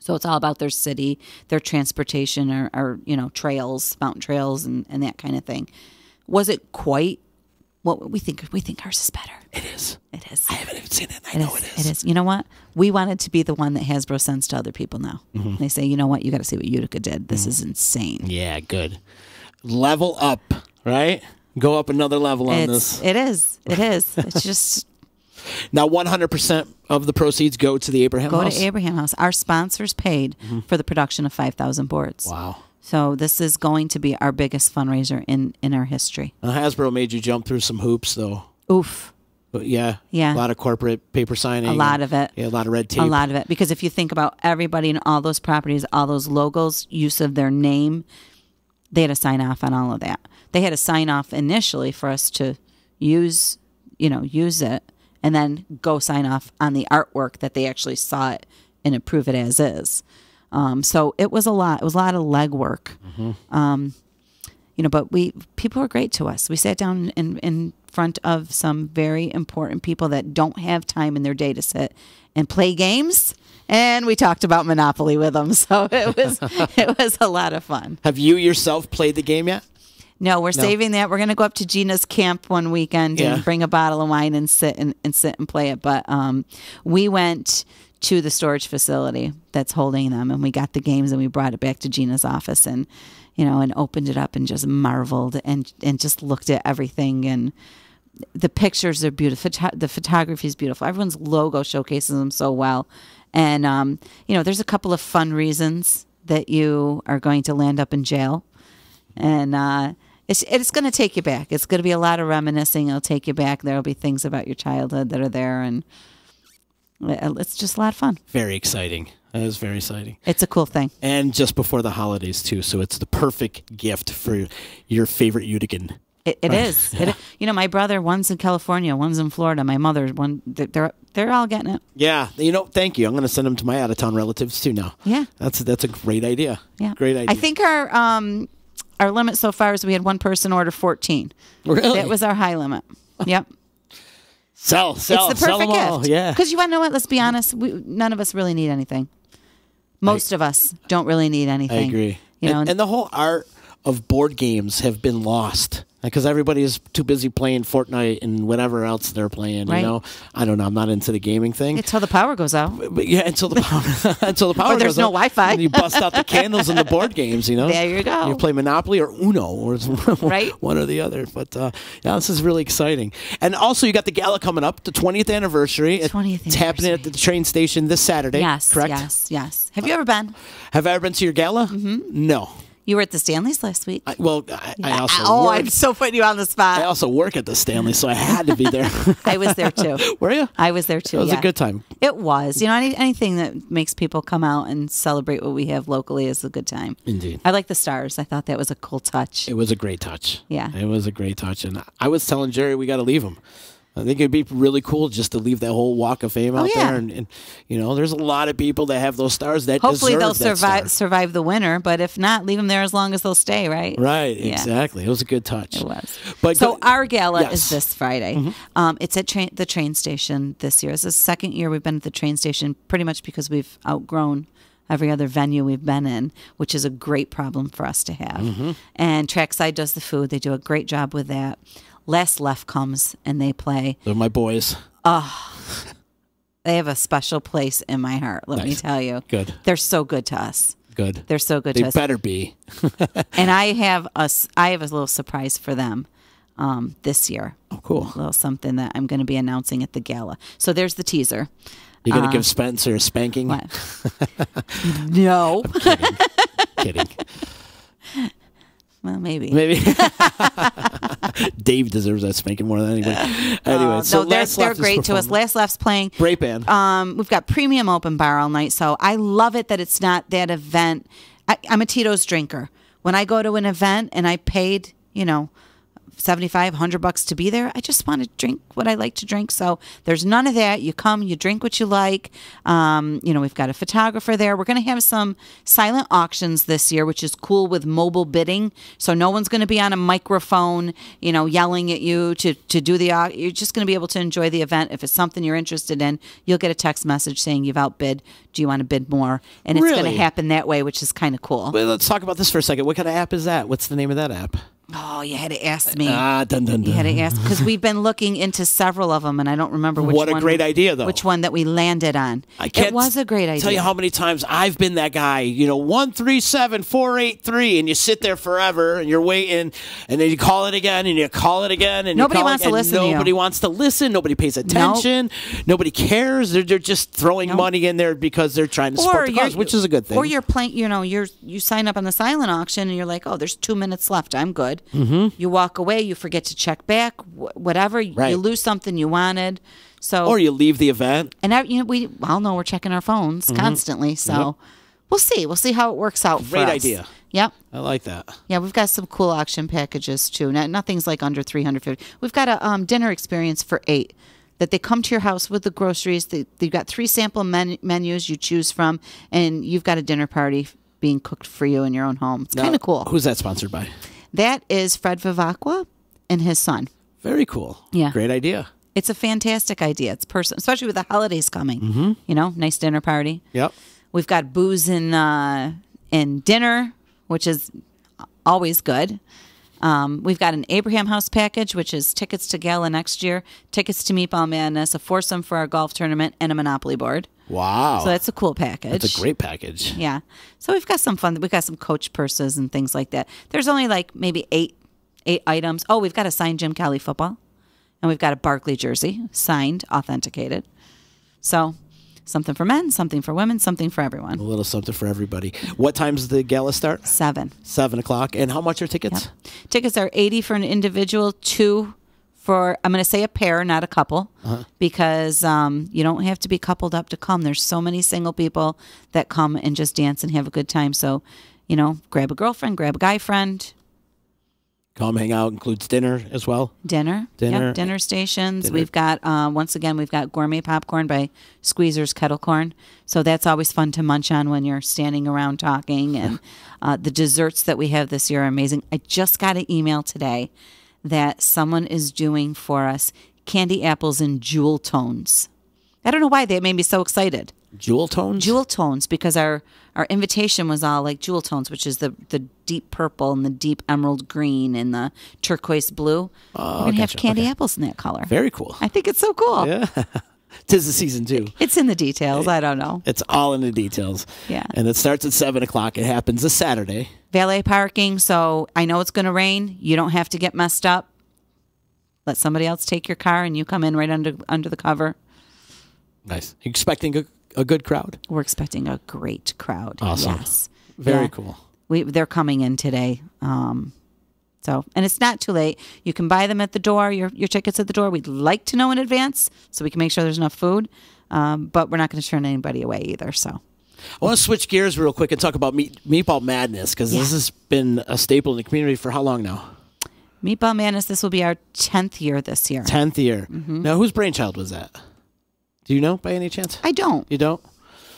So it's all about their city, their transportation, or trails, mountain trails, and that kind of thing. Was it quite what we think? We think ours is better. It is. It is. I haven't even seen it. I know it is. It is. You know what? We wanted to be the one that Hasbro sends to other people now. They say, you know what? You got to see what Utica did. This is insane. Yeah, good. Level up, right? Go up another level on this. It is. It is. It's just... Now, 100% of the proceeds go to the Abraham House? Go to Abraham House. Our sponsors paid for the production of 5,000 boards. Wow. So this is going to be our biggest fundraiser in our history. Now, Hasbro made you jump through some hoops, though. Oof. But yeah. Yeah. A lot of corporate paper signing. A lot of it. Yeah, a lot of red tape. A lot of it. Because if you think about everybody in all those properties, all those logos, use of their name, they had to sign off on all of that. They had to sign off initially for us to use it, and then go sign off on the artwork that they actually saw it and approve it as is. So it was a lot. It was a lot of legwork. But people were great to us. We sat down in front of some very important people that don't have time in their day to sit and play games. And we talked about Monopoly with them. So it was a lot of fun. Have you yourself played the game yet? No, we're saving that. We're going to go up to Gina's camp one weekend and bring a bottle of wine and sit and play it. But we went to the storage facility that's holding them, and we got the games and we brought it back to Gina's office and opened it up and just marveled and just looked at everything. And the pictures are beautiful. The photography is beautiful. Everyone's logo showcases them so well. And there's a couple of fun reasons that you are going to land up in jail, and it's going to take you back. It's going to be a lot of reminiscing. It'll take you back. There will be things about your childhood that are there, and it's just a lot of fun. Very exciting. That is very exciting. It's a cool thing. And just before the holidays, too, so it's the perfect gift for your favorite Utican. It is. My brother, one's in California, one's in Florida. My mother, they're all getting it. Yeah. Thank you. I'm going to send them to my out-of-town relatives, too, now. Yeah. That's a great idea. Yeah. Great idea. I think our limit so far is we had one person order 14. Really? That was our high limit. Yep. Sell. It's the perfect sell them all. gift. Yeah. Because you want to know what? Let's be honest. None of us really need anything. Most of us don't really need anything. I agree. And the whole art of board games have been lost because everybody is too busy playing Fortnite and whatever else they're playing. Right. I don't know. I'm not into the gaming thing. until the power goes out. But yeah, until the power Or there's goes no out, Wi-Fi. and you bust out the candles in the board games. There you go. You play Monopoly or Uno, or Right. one or the other. But this is really exciting. And also, you got the gala coming up, the 20th anniversary. 20th It's happening at the train station this Saturday. Yes. correct? Yes. Have you ever been? Have I ever been to your gala? No. You were at the Stanleys last week. I also work. I'm so putting you on the spot. I also work at the Stanley, so I had to be there. I was there too. Were you? I was there too. It was a good time. It was. Anything that makes people come out and celebrate what we have locally is a good time. Indeed. I like the stars. I thought that was a cool touch. It was a great touch. Yeah. It was a great touch. And I was telling Jerry we got to leave him. I think it'd be really cool just to leave that whole Walk of Fame out there. And there's a lot of people that have those stars that hopefully deserve they'll that survive the winter, but if not, leave them there as long as they'll stay, right? Right, Yeah. exactly. It was a good touch. It was. But so our gala Yes. is this Friday. It's at the train station this year. It's the second year we've been at the train station, pretty much because we've outgrown every other venue we've been in, which is a great problem for us to have. And Trackside does the food. They do a great job with that. Last Left comes and they play. They're my boys. They have a special place in my heart, let me Nice. tell you. Good. They're so good to us. Good. They're so good They to us. better be. And I have a little surprise for them this year. Oh, cool. A little something that I'm going to be announcing at the gala. So there's the teaser. You're going to give Spencer a spanking? What? No. Kidding. Well, maybe. Dave deserves that spanking more than anybody. Anyway, so no, they're Last Left is great to us. performing. Last Left's playing. Great band. We've got premium open bar all night, so I love it that it's not that event I'm a Tito's drinker. When I go to an event and I paid, $75-$100 to be there, I just want to drink what I like to drink. So there's none of that. You come, you drink what you like. We've got a photographer there. We're going to have some silent auctions this year, which is cool with mobile bidding. So no one's going to be on a microphone, yelling at you to do the. You're just going to be able to enjoy the event. If it's something you're interested in, you'll get a text message saying you've outbid. Do you want to bid more? And it's going to happen that way, which is kind of cool. Well, let's talk about this for a second. What kind of app is that? What's the name of that app? Oh, you had to ask me. Dun, dun, dun. You had to ask because we've been looking into several of them, and I don't remember which one. What a great idea, though. Which one that we landed on. It was a great idea. Tell you how many times I've been that guy, 137483, and you sit there forever, and you're waiting, and then you call it again, and you call it again, and nobody wants to listen to you. Nobody wants to listen. Nobody pays attention. Nobody cares. They're just throwing money in there because they're trying to support the cause, which is a good thing. Or you're playing, you sign up on the silent auction, and you're like, oh, there's 2 minutes left. I'm good. Mm-hmm. You walk away, you forget to check back, whatever. Right. You lose something you wanted. Or you leave the event. And we all know we're checking our phones constantly. So we'll see. We'll see how it works out for us. Great idea. Yep. I like that. Yeah, we've got some cool auction packages too. Nothing's like under $350. We've got a dinner experience for 8 that they come to your house with the groceries. They've got 3 sample menus you choose from, and you've got a dinner party being cooked for you in your own home. It's kind of cool. Who's that sponsored by? That is Fred Vivacqua and his son. Very cool. Yeah. Great idea. It's a fantastic idea. It's especially with the holidays coming. Mm-hmm. Nice dinner party. Yep. We've got booze in dinner, which is always good. We've got an Abraham House package, which is tickets to Gala next year, tickets to Meatball Madness, a foursome for our golf tournament, and a Monopoly board. Wow. So that's a cool package. That's a great package. Yeah. So we've got some fun. We've got some coach purses and things like that. There's only like maybe eight items. Oh, we've got a signed Jim Kelly football. And we've got a Barkley jersey, signed, authenticated. So something for men, something for women, something for everyone. A little something for everybody. What time does the gala start? 7. 7 o'clock. And how much are tickets? Yep. Tickets are $80 for an individual, 2 for, I'm going to say a pair, not a couple, because you don't have to be coupled up to come. There's so many single people that come and just dance and have a good time. So, grab a girlfriend, grab a guy friend. Come hang out. Includes dinner as well. Dinner. Yep, dinner stations. Dinner. We've got, once again, we've got gourmet popcorn by Squeezer's Kettle Corn. So that's always fun to munch on when you're standing around talking. And the desserts that we have this year are amazing. I just got an email today that someone is doing for us candy apples in jewel tones. I don't know why they made me so excited. Jewel tones? Jewel tones, because our invitation was all like jewel tones, which is the deep purple and the deep emerald green and the turquoise blue. We're going to have candy apples in that color. Very cool. I think it's so cool. Yeah. 'Tis the season, too. It's in the details. I don't know. It's all in the details. Yeah. And it starts at 7 o'clock. It happens this Saturday. Valet parking, so I know it's going to rain. You don't have to get messed up. Let somebody else take your car and you come in right under the cover. Nice. You expecting a good crowd? We're expecting a great crowd. Awesome. Yes. Very cool. They're coming in today. And it's not too late. You can buy them at the door, your tickets at the door. We'd like to know in advance so we can make sure there's enough food. But we're not going to turn anybody away either. So I want to switch gears real quick and talk about Meatball Madness, because this has been a staple in the community for how long now? Meatball Madness, this will be our 10th year this year. 10th year. Mm-hmm. Now, whose brainchild was that? Do you know by any chance? I don't. You don't?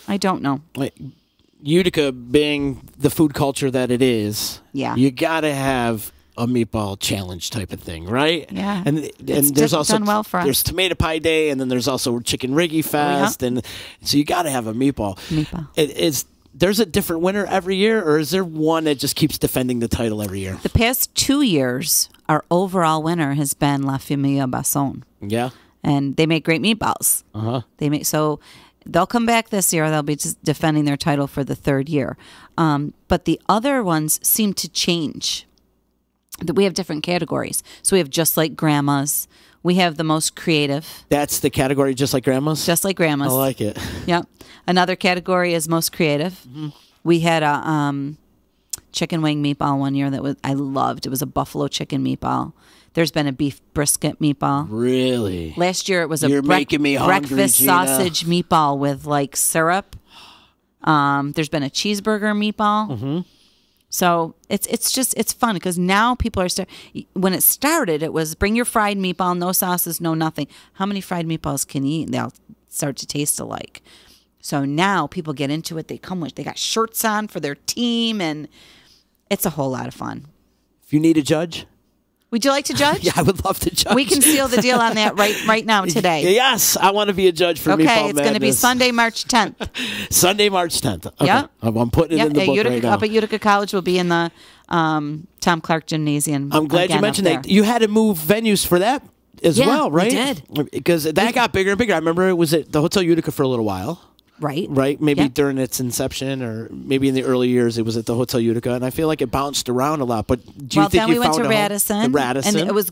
I don't know. Wait, Utica being the food culture that it is, you got to have a meatball challenge type of thing, right? Yeah. And there's also done well for us. There's Tomato Pie Day, and then there's also Chicken Riggy Fest, and so you got to have a meatball. There's a different winner every year, or is there one that just keeps defending the title every year? The past 2 years, our overall winner has been La Familia Basson. Yeah. And they make great meatballs. So they'll come back this year. They'll be just defending their title for the 3rd year. But the other ones seem to change. We have different categories. So we have Just Like Grandma's. We have the most creative. That's the category, Just Like Grandma's? Just Like Grandma's. I like it. Yep. Another category is most creative. Mm-hmm. We had a chicken wing meatball one year that I loved. It was a buffalo chicken meatball. There's been a beef brisket meatball. Really? Last year it was a making me hungry, breakfast Gina. sausage meatball with like syrup. There's been a cheeseburger meatball. Mm-hmm. So it's fun because now people are when it started, it was bring your fried meatball, no sauces, no nothing. How many fried meatballs can you eat? And they'll start to taste alike. So now people get into it. They got shirts on for their team, and it's a whole lot of fun. If you need a judge, would you like to judge? yeah, I would love to judge. We can seal the deal on that right now today. Yes, I want to be a judge for Meatball Madness. Okay, it's going to be Sunday, March 10th. Sunday, March 10th. Okay. Yep. I'm putting it in the book right now. Up at Utica College, will be in the Tom Clark Gymnasium. I'm glad you mentioned that. You had to move venues for that as well, right? we did. Because that got bigger and bigger. I remember it was at the Hotel Utica for a little while. Right. Maybe Yep. during its inception, or maybe in the early years, it was at the Hotel Utica, and I feel like it bounced around a lot. But do you think then you we went found to a home? Radisson, The Radisson, and it was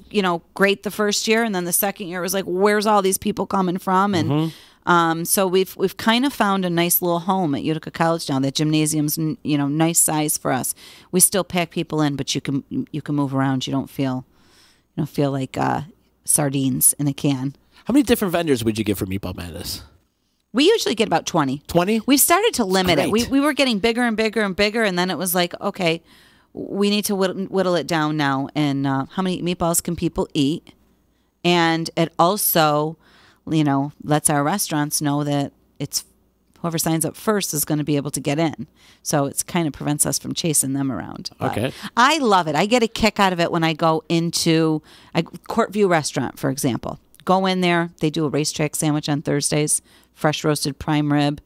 great the first year, and then the second year it was like, where's all these people coming from? And so we've kind of found a nice little home at Utica College now. That gymnasium's nice size for us. We still pack people in, but you can move around. You don't feel like sardines in a can. How many different vendors would you get for Meatball Madness? We usually get about 20. 20? We've started to limit it. Great. We were getting bigger and bigger and bigger, and then it was like, okay, we need to whittle it down now. And how many meatballs can people eat? And it also, lets our restaurants know that it's whoever signs up first is going to be able to get in. So it kind of prevents us from chasing them around. But Okay. I love it. I get a kick out of it when I go into a Courtview restaurant, for example. Go in there. They do a racetrack sandwich on Thursdays. Fresh roasted prime rib.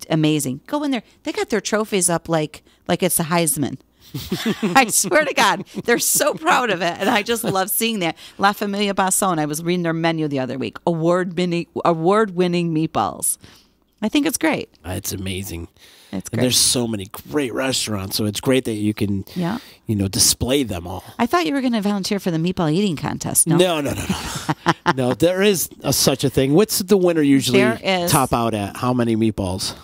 Amazing. Go in there. They got their trophies up like it's a Heisman. I swear to God, they're so proud of it, and I just love seeing that. La Familia Basson. I was reading their menu the other week. Award-winning meatballs. I think it's great. It's amazing. It's And great. there's so many great restaurants, so it's great that you can, display them all. I thought you were going to volunteer for the meatball eating contest. No, No. No, there is such a thing. What's the winner usually There is. top out at? How many meatballs?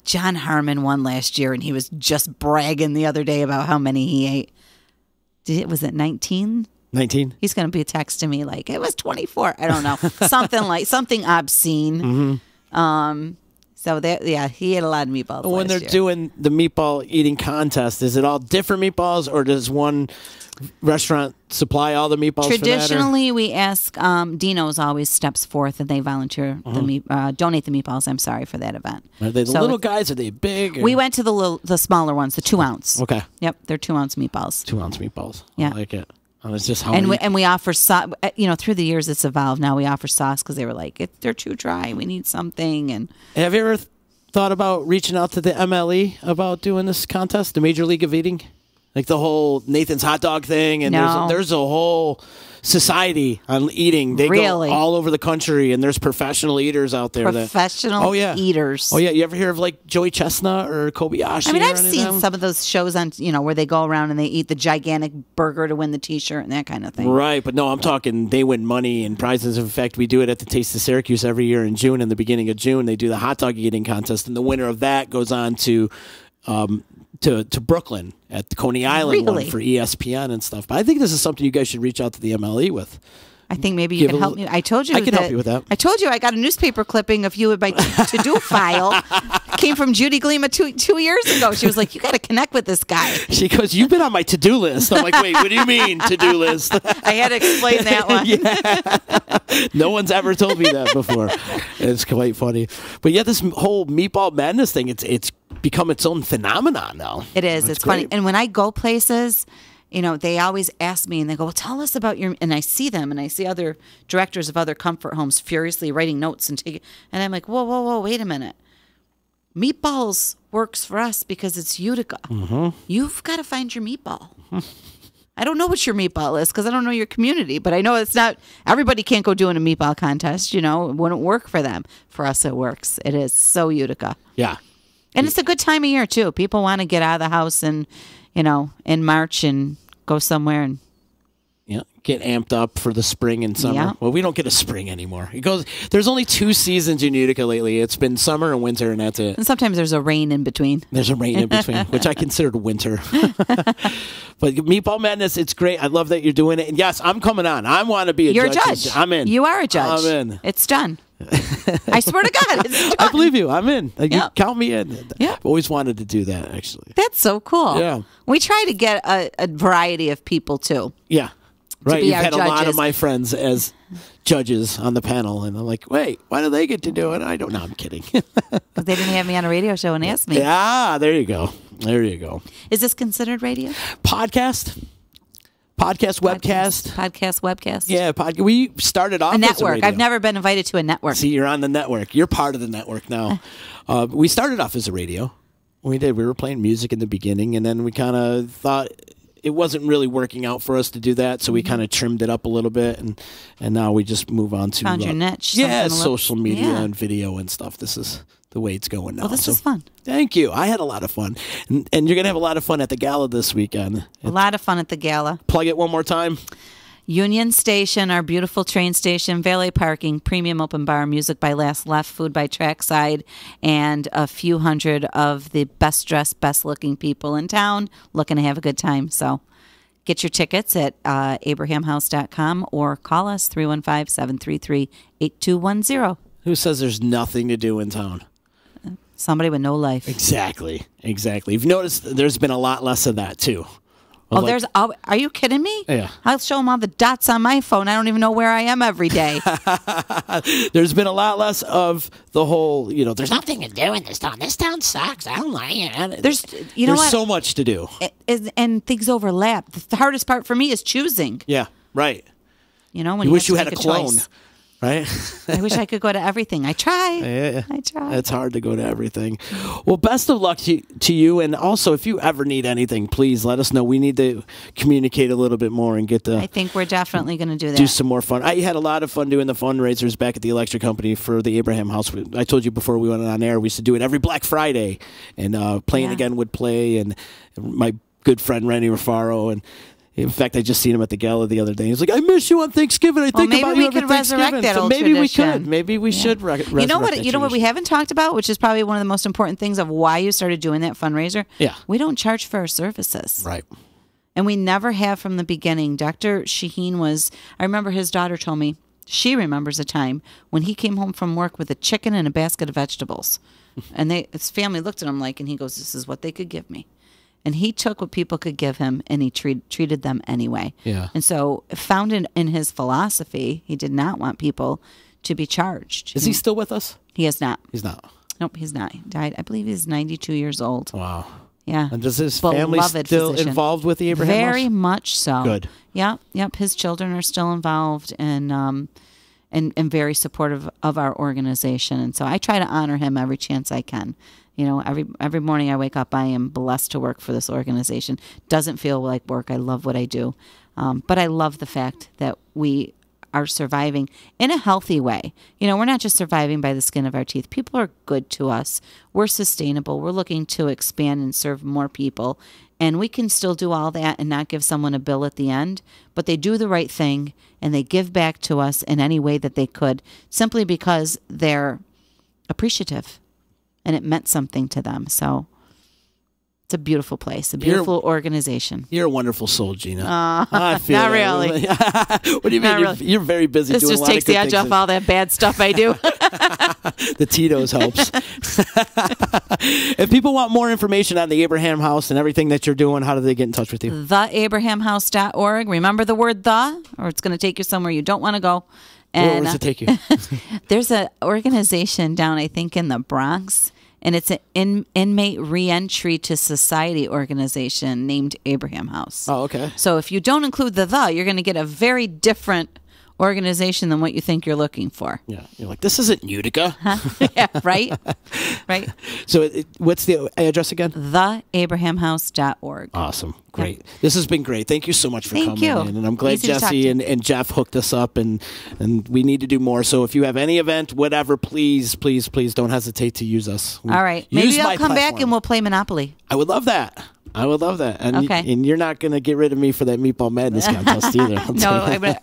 John Harmon won last year, and he was just bragging the other day about how many he ate. Was it 19? 19? He's going to be texting me like, it was 24. I don't know. something obscene. Mm-hmm. So he ate a lot of meatballs When last they're year. doing the meatball eating contest, is it all different meatballs, or does one restaurant supply all the meatballs for that? Traditionally, we ask, Dino's always steps forth and they volunteer donate the meatballs, I'm sorry, for that event. Are they the So little guys? Are they big? Or? We went to the smaller ones, the 2 ounce. Okay. Yep, they're 2 ounce meatballs. 2 ounce meatballs. Yeah. I like it. It's just how And many- we offer sauce. Through the years, it's evolved. Now we offer sauce because they were like, they're too dry. We need something. And Have you ever thought about reaching out to the MLE about doing this contest, the Major League of Eating? Like the whole Nathan's hot dog thing, and No. there's a whole society on eating. They Really? go all over the country, and there's professional eaters out there. professional eaters. Oh yeah, you ever hear of like Joey Chestnut or Kobayashi? I mean, or I've any of seen them? some of those shows on, where they go around and they eat the gigantic burger to win the T-shirt and that kind of thing. Right, but no, I'm talking they win money and prizes. In fact, we do it at the Taste of Syracuse every year in June. In the beginning of June, they do the hot dog eating contest, and the winner of that goes on to Brooklyn at the Coney Island one Really? for ESPN and stuff. But I think this is something you guys should reach out to the MLE with. I think maybe you Give can a help little- me. I told you I can help you with that. I told you I got a newspaper clipping of you in my to-do file. Came from Judy Glima two years ago. She was like, you got to connect with this guy. She goes, "You've been on my to-do list." I'm like, "Wait, what do you mean to-do list?" I had to explain that one. No one's ever told me that before. It's quite funny. But yeah, this whole Meatball Madness thing, it's become its own phenomenon now. It is. That's It's funny. great. And when I go places, they always ask me and they go, well, tell us about your, and I see them and I see other directors of other comfort homes furiously writing notes and and I'm like, whoa, wait a minute. Meatballs works for us because it's Utica. Mm-hmm. You've got to find your meatball. I don't know what your meatball is because I don't know your community, but I know it's not, everybody can't go doing a meatball contest, it wouldn't work for them. For us, it works. It is so Utica. Yeah. And it's a good time of year, too. People want to get out of the house and, in March and go somewhere. And Yeah, get amped up for the spring and summer. Yeah. Well, we don't get a spring anymore. There's only 2 seasons in Utica lately. It's been summer and winter, and that's it. and sometimes there's a rain in between. There's a rain in between, which I considered winter. But Meatball Madness, it's great. I love that you're doing it. And yes, I'm coming on. I want to be a You're judge. a judge. I'm in. You are a judge. I'm in. It's done. I swear to God, it's done. I believe you. I'm in. You Yeah. count me in. Yeah. I've always wanted to do that, actually. That's so cool. Yeah. We try to get a variety of people, too. Yeah. Right. be You've our had a lot of judges. my friends as judges on the panel, and I'm like, wait, why do they get to do it? I don't know. I'm kidding. Because they didn't have me on a radio show and asked me. Yeah, there you go. There you go. Is this considered radio? Podcast, webcast. Podcast, webcast. Yeah, we started off A as network. radio. I've never been invited to a network. See, you're on the network. You're part of the network now. We started off as a radio. We did. We were playing music in the beginning, and then we kind of thought it wasn't really working out for us to do that, so we kind of trimmed it up a little bit, and now we just move on to Found your niche. Yeah, something a social media yeah. and video and stuff. This is the way it's going now. Well, this So, is fun. Thank you. I had a lot of fun, and you're gonna have a lot of fun at the gala this weekend. A lot of fun at the gala. Plug it one more time. Union Station, our beautiful train station, valet parking, premium open bar, music by Last Left, food by Trackside, and a few hundred of the best dressed, best looking people in town looking to have a good time. So get your tickets at abrahamhouse.com or call us 315-733-8210. Who says there's nothing to do in town? Somebody with no life. Exactly. You've noticed there's been a lot less of that too. Oh, are you kidding me? Yeah. I'll show them all the dots on my phone. I don't even know where I am every day. There's been a lot less of the whole, there's nothing to do in this town. This town sucks. I don't like it. There's so much to do. And things overlap. The hardest part for me is choosing. Yeah, right. When You wish you have had to a make clone, choice. right? I wish I could go to everything. I try. Yeah. I try. It's hard to go to everything. Well, best of luck to you. And also, if you ever need anything, please let us know. We need to communicate a little bit more and get I think we're definitely going to do that. do some more fun. I had a lot of fun doing the fundraisers back at the electric company for the Abraham House. I told you before we went on air, we used to do it every Black Friday, and Playing Yeah. Again would play, and my good friend Rennie Rufaro, and in fact, I just seen him at the gala the other day. He's like, "I miss you on Thanksgiving. I think maybe about we you every could resurrect Thanksgiving." that So old maybe tradition. we could. Maybe we should resurrect that You know what we tradition. haven't talked about, which is probably one of the most important things of why you started doing that fundraiser? Yeah. We don't charge for our services. Right. And we never have from the beginning. Dr. Shaheen I remember his daughter told me, she remembers a time when he came home from work with a chicken and a basket of vegetables. And his family looked at him and he goes, "This is what they could give me." And he took what people could give him, and he treated them anyway. Yeah. And so, found in his philosophy, he did not want people to be charged. Is he still with us? He is not. He's not. Nope, he's not. He died. I believe he's 92 years old. Wow. Yeah. And does his family Beloved still physician. involved with the Abraham Very House? much so. Good. Yep. His children are still involved and very supportive of our organization. And so I try to honor him every chance I can. Every morning I wake up, I am blessed to work for this organization. Doesn't feel like work. I love what I do. But I love the fact that we are surviving in a healthy way. We're not just surviving by the skin of our teeth. People are good to us. We're sustainable. We're looking to expand and serve more people. And we can still do all that and not give someone a bill at the end. But they do the right thing, and they give back to us in any way that they could, simply because they're appreciative. And it meant something to them. So it's a beautiful place, a beautiful organization. You're a wonderful soul, Gina. I feel not that. really. What do you mean? Not really. You're very busy This doing just a lot takes of good the edge things. off all that bad stuff I do. The Tito's helps. If people want more information on the Abraham House and everything that you're doing, how do they get in touch with you? TheAbrahamHouse.org. Remember the word "the," or it's going to take you somewhere you don't want to go. Where does it take you? There's an organization down, I think, in the Bronx, and it's an inmate reentry to society organization named Abraham House. Oh, okay. So if you don't include the, you're going to get a very different organization than what you think you're looking for. Yeah, you're like, this isn't Utica. Yeah, right? Right. So what's the address again? TheAbrahamHouse.org. Awesome. Great. This has been great. Thank you so much for Thank coming you. in. And I'm glad Easy to talk Jesse to. and Jeff hooked us up, and we need to do more. So if you have any event, whatever, please don't hesitate to use us. All right. Use Maybe my I'll come back platform. and we'll play Monopoly. I would love that. I would love that. And, Okay. and you're not going to get rid of me for that Meatball Madness contest either. I'll No, tell you.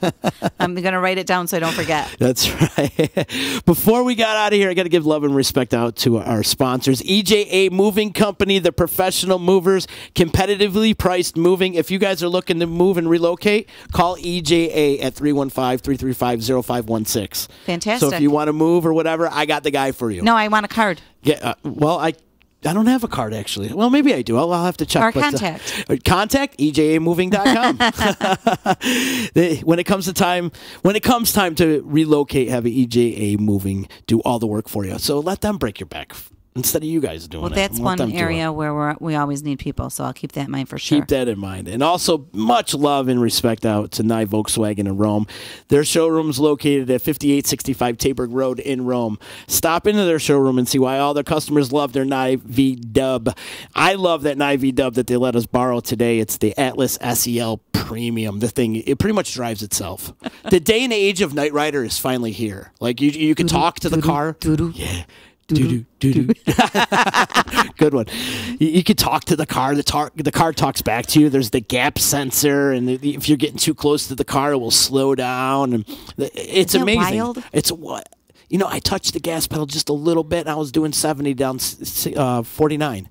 I'm going to write it down so I don't forget. That's right. Before we got out of here, I got to give love and respect out to our sponsors. EJA Moving Company, the professional movers, competitively priced moving. If you guys are looking to move and relocate, call EJA at 315-335-0516. Fantastic. So if you want to move or whatever, I got the guy for you. No, I want a card. Yeah, well, I don't have a card, actually. Well, maybe I do. I'll have to check. Or but, contact. Contact ejamoving.com. When it comes time to relocate, have EJA Moving do all the work for you. So let them break your back instead of you guys doing it. Well, that's Let them one do area it. where we always need people, so I'll keep that in mind for sure. Keep that in mind. And also, much love and respect out to NYE Volkswagen of Rome. Their showroom's located at 5865 Taberg Road in Rome. Stop into their showroom and see why all their customers love their NYE V-Dub. I love that NYE V-Dub that they let us borrow today. It's the Atlas SEL Premium. The thing, it pretty much drives itself. The day and age of Knight Rider is finally here. Like, you can talk to the car. Yeah. Doo-doo. Good one. You can talk to the car. The car talks back to you. There's the gap sensor, and if you're getting too close to the car, it will slow down. And it's Isn't that amazing. wild? It's what I touched the gas pedal just a little bit, and I was doing 70 down 49.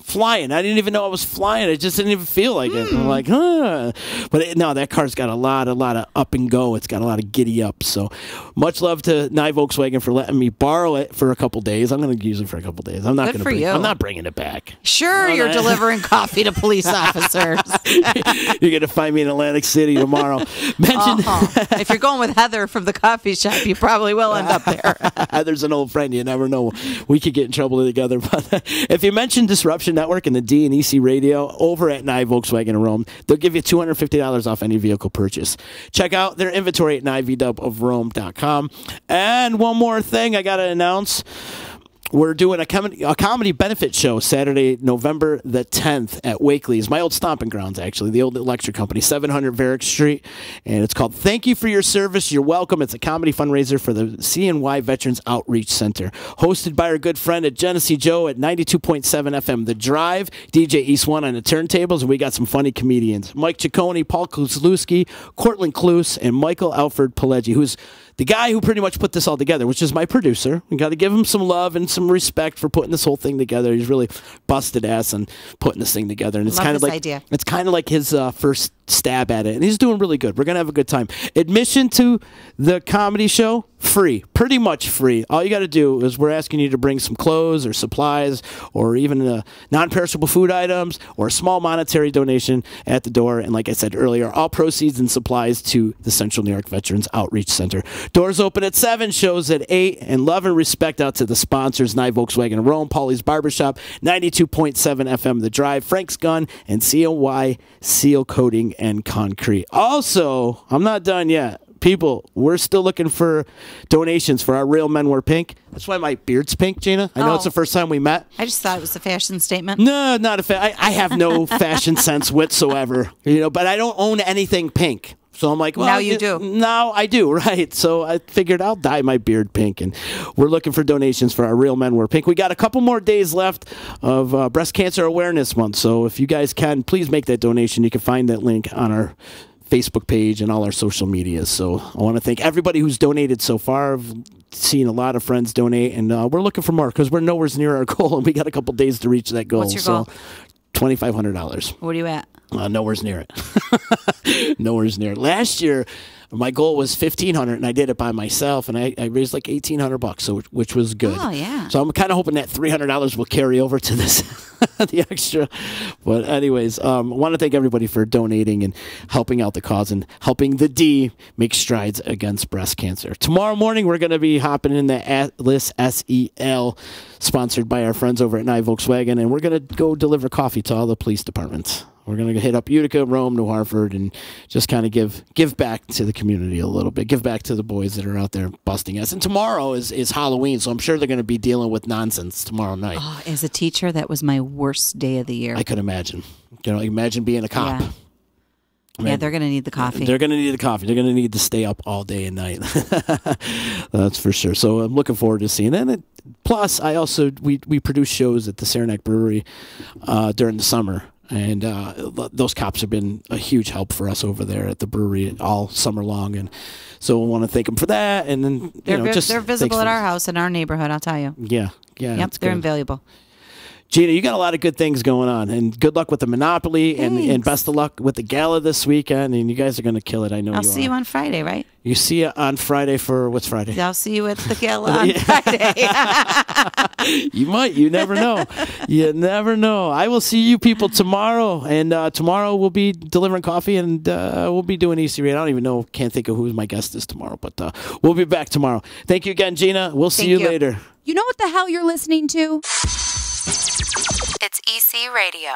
Flying. I didn't even know I was flying. I just didn't even feel like it. I'm like, huh. But no, that car's got a lot of up and go. It's got a lot of giddy up. So much love to NYE Volkswagen for letting me borrow it for a couple days. I'm going to use it for a couple days. I'm not Good going for to. you. I'm not bringing it back. Sure, you're delivering coffee to police officers. You're going to find me in Atlantic City tomorrow. Mention If you're going with Heather from the coffee shop, you probably will end up there. There's an old friend. You never know. We could get in trouble together. But if you mention Disruption Network and the D and EC Radio over at NYE Volkswagen of Rome, they'll give you $250 off any vehicle purchase. Check out their inventory at nyevdubofrome.com. And one more thing I got to announce. We're doing a comedy benefit show Saturday, November the 10th at Wakely's, my old stomping grounds, actually, the old electric company, 700 Varick Street. And it's called Thank You for Your Service. You're welcome. It's a comedy fundraiser for the CNY Veterans Outreach Center. Hosted by our good friend at Genesee Joe at 92.7 FM The Drive, DJ East One on the turntables, and we got some funny comedians. Mike Ciccone, Paul Kozlowski, Cortland Kluse, and Michael Alfred Pileggi, who's the guy who pretty much put this all together, which is my producer. We got to give him some love and some respect for putting this whole thing together. He's really busted ass on putting this thing together, and it's Love kind of this like idea. it's kind of like his first stab at it, and he's doing really good. We're gonna have a good time. Admission to the comedy show free, pretty much free. All you got to do is we're asking you to bring some clothes or supplies or even non-perishable food items or a small monetary donation at the door. And like I said earlier, all proceeds and supplies to the Central New York Veterans Outreach Center. Doors open at 7, shows at 8, and love and respect out to the sponsors: NYE Volkswagen of Rome, Paulie's Barbershop, 92.7 FM The Drive, Frank's Gun, and COY Seal Coating and Concrete. Also, I'm not done yet. People, we're still looking for donations for our Real Men Wear Pink. That's why my beard's pink, Gina. I know it's the first time we met. I just thought it was a fashion statement. No, not a I have no fashion sense whatsoever. But I don't own anything pink. So I'm like, well, Now you do. Now I do, right? So I figured I'll dye my beard pink, and we're looking for donations for our Real Men Wear Pink. We got a couple more days left of Breast Cancer Awareness Month, so if you guys can, please make that donation. You can find that link on our Facebook page and all our social media. So I want to thank everybody who's donated so far. I've seen a lot of friends donate, and we're looking for more because we're nowhere near our goal, and we got a couple days to reach that goal. What's your goal? $2,500. What are you at? Nowhere's near it. Nowhere's near it. Last year, my goal was $1,500, and I did it by myself, and I raised like $1,800, so which was good. Oh, yeah. So I'm kind of hoping that $300 will carry over to this, the extra. But anyways, I want to thank everybody for donating and helping out the cause and helping the D make strides against breast cancer. Tomorrow morning, we're going to be hopping in the Atlas SEL, sponsored by our friends over at NYE Volkswagen, and we're going to go deliver coffee to all the police departments. We're going to hit up Utica, Rome, New Hartford, and just kind of give back to the community a little bit. Give back to the boys that are out there busting us. And tomorrow is Halloween, so I'm sure they're going to be dealing with nonsense tomorrow night. Oh, as a teacher, that was my worst day of the year. I could imagine. Imagine being a cop. Yeah. Yeah, they're going to need the coffee. They're going to need the coffee. They're going to need to stay up all day and night. That's for sure. So I'm looking forward to seeing it. Plus, we produce shows at the Saranac Brewery during the summer. And those cops have been a huge help for us over there at the brewery all summer long. And so I want to thank them for that. And then, they're visible at our house in our neighborhood, I'll tell you. Yeah. Yep, they're invaluable. Gina, you got a lot of good things going on, and good luck with the Monopoly, and best of luck with the gala this weekend. And you guys are going to kill it. I know I'll see you on Friday, right? You see you on Friday for what's Friday? I'll see you at the gala on Friday. You might. You never know. You never know. I will see you people tomorrow, and tomorrow we'll be delivering coffee, and we'll be doing EC Radio. I don't even know. Can't think of who my guest is tomorrow, but we'll be back tomorrow. Thank you again, Gina. We'll see you later. You know what the hell you're listening to? It's EC Radio.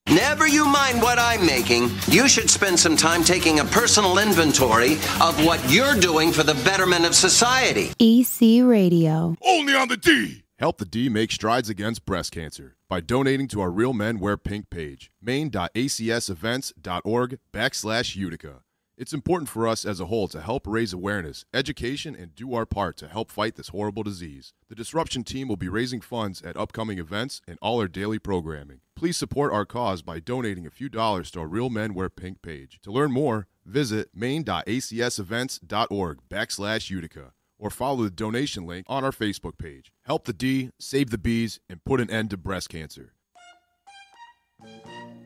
Never you mind what I'm making. You should spend some time taking a personal inventory of what you're doing for the betterment of society. EC Radio. Only on the D. Help the D make strides against breast cancer by donating to our Real Men Wear Pink page, maine.acsevents.org/Utica. It's important for us as a whole to help raise awareness, education, and do our part to help fight this horrible disease. The Disruption team will be raising funds at upcoming events and all our daily programming. Please support our cause by donating a few dollars to our Real Men Wear Pink page. To learn more, visit maine.acsevents.org/Utica or follow the donation link on our Facebook page. Help the D, save the B's, and put an end to breast cancer.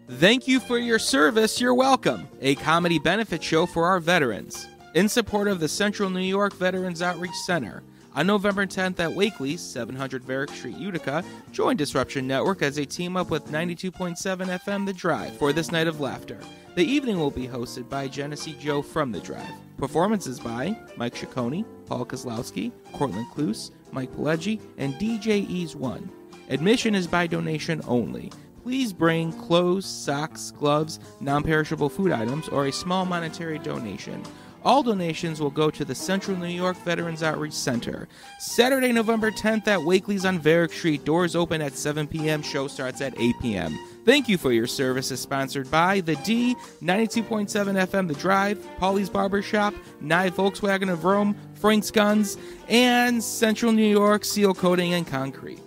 Thank you for your service, you're welcome. A comedy benefit show for our veterans. In support of the Central New York Veterans Outreach Center. On November 10th at Wakely's, 700 Varick Street, Utica, join Disruption Network as they team up with 92.7 FM The Drive for this night of laughter. The evening will be hosted by Genesee Joe from The Drive. Performances by Mike Ciccone, Paul Kozlowski, Cortland Kloos, Mike Pileggi, and DJ Ease One. Admission is by donation only. Please bring clothes, socks, gloves, non-perishable food items, or a small monetary donation. All donations will go to the Central New York Veterans Outreach Center. Saturday, November 10th at Wakely's on Varick Street. Doors open at 7 p.m. Show starts at 8 p.m. Thank you for your service is sponsored by The D, 92.7 FM The Drive, Paulie's Barbershop, NYE Volkswagen of Rome, Frank's Guns, and Central New York Seal Coating and Concrete.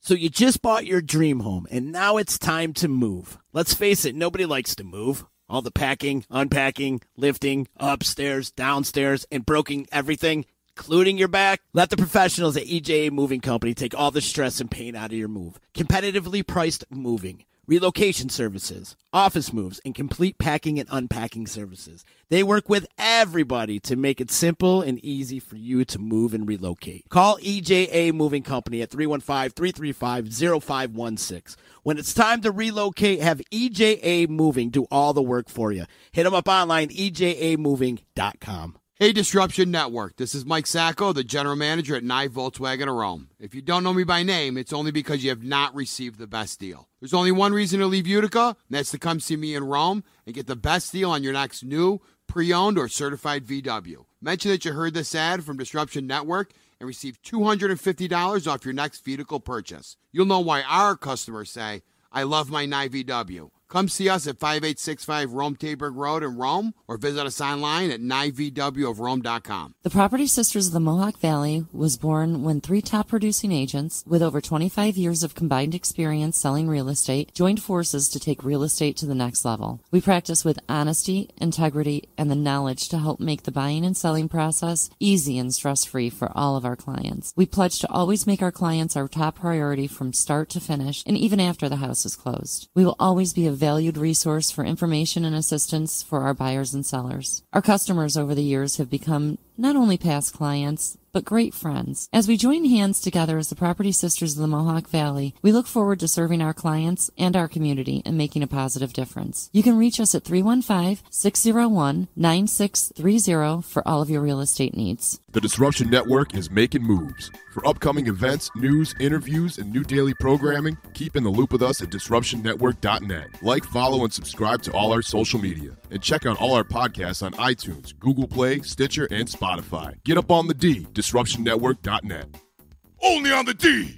So you just bought your dream home, and now it's time to move. Let's face it, nobody likes to move. All the packing, unpacking, lifting, upstairs, downstairs, and broking everything, including your back. Let the professionals at EJA Moving Company take all the stress and pain out of your move. Competitively priced moving, relocation services, office moves, and complete packing and unpacking services. They work with everybody to make it simple and easy for you to move and relocate. Call EJA Moving Company at 315-335-0516. When it's time to relocate, have EJA Moving do all the work for you. Hit them up online, ejamoving.com. Hey, Disruption Network. This is Mike Sacco, the general manager at NYE Volkswagen of Rome. If you don't know me by name, it's only because you have not received the best deal. There's only one reason to leave Utica, and that's to come see me in Rome and get the best deal on your next new, pre-owned, or certified VW. Mention that you heard this ad from Disruption Network and receive $250 off your next vehicle purchase. You'll know why our customers say, I love my NYE VW. Come see us at 5865 Rome Taberg Road in Rome or visit us online at nyevwofrome.com. The Property Sisters of the Mohawk Valley was born when 3 top producing agents with over 25 years of combined experience selling real estate joined forces to take real estate to the next level. We practice with honesty, integrity, and the knowledge to help make the buying and selling process easy and stress-free for all of our clients. We pledge to always make our clients our top priority from start to finish and even after the house is closed. We will always be a valued resource for information and assistance for our buyers and sellers. Our customers over the years have become not only past clients, but great friends. As we join hands together as the Property Sisters of the Mohawk Valley, we look forward to serving our clients and our community and making a positive difference. You can reach us at 315-601-9630 for all of your real estate needs. The Disruption Network is making moves. For upcoming events, news, interviews, and new daily programming, keep in the loop with us at DisruptionNetwork.net. Like, follow, and subscribe to all our social media. And check out all our podcasts on iTunes, Google Play, Stitcher, and Spotify. Get up on the D, DisruptionNetwork.net. Only on the D!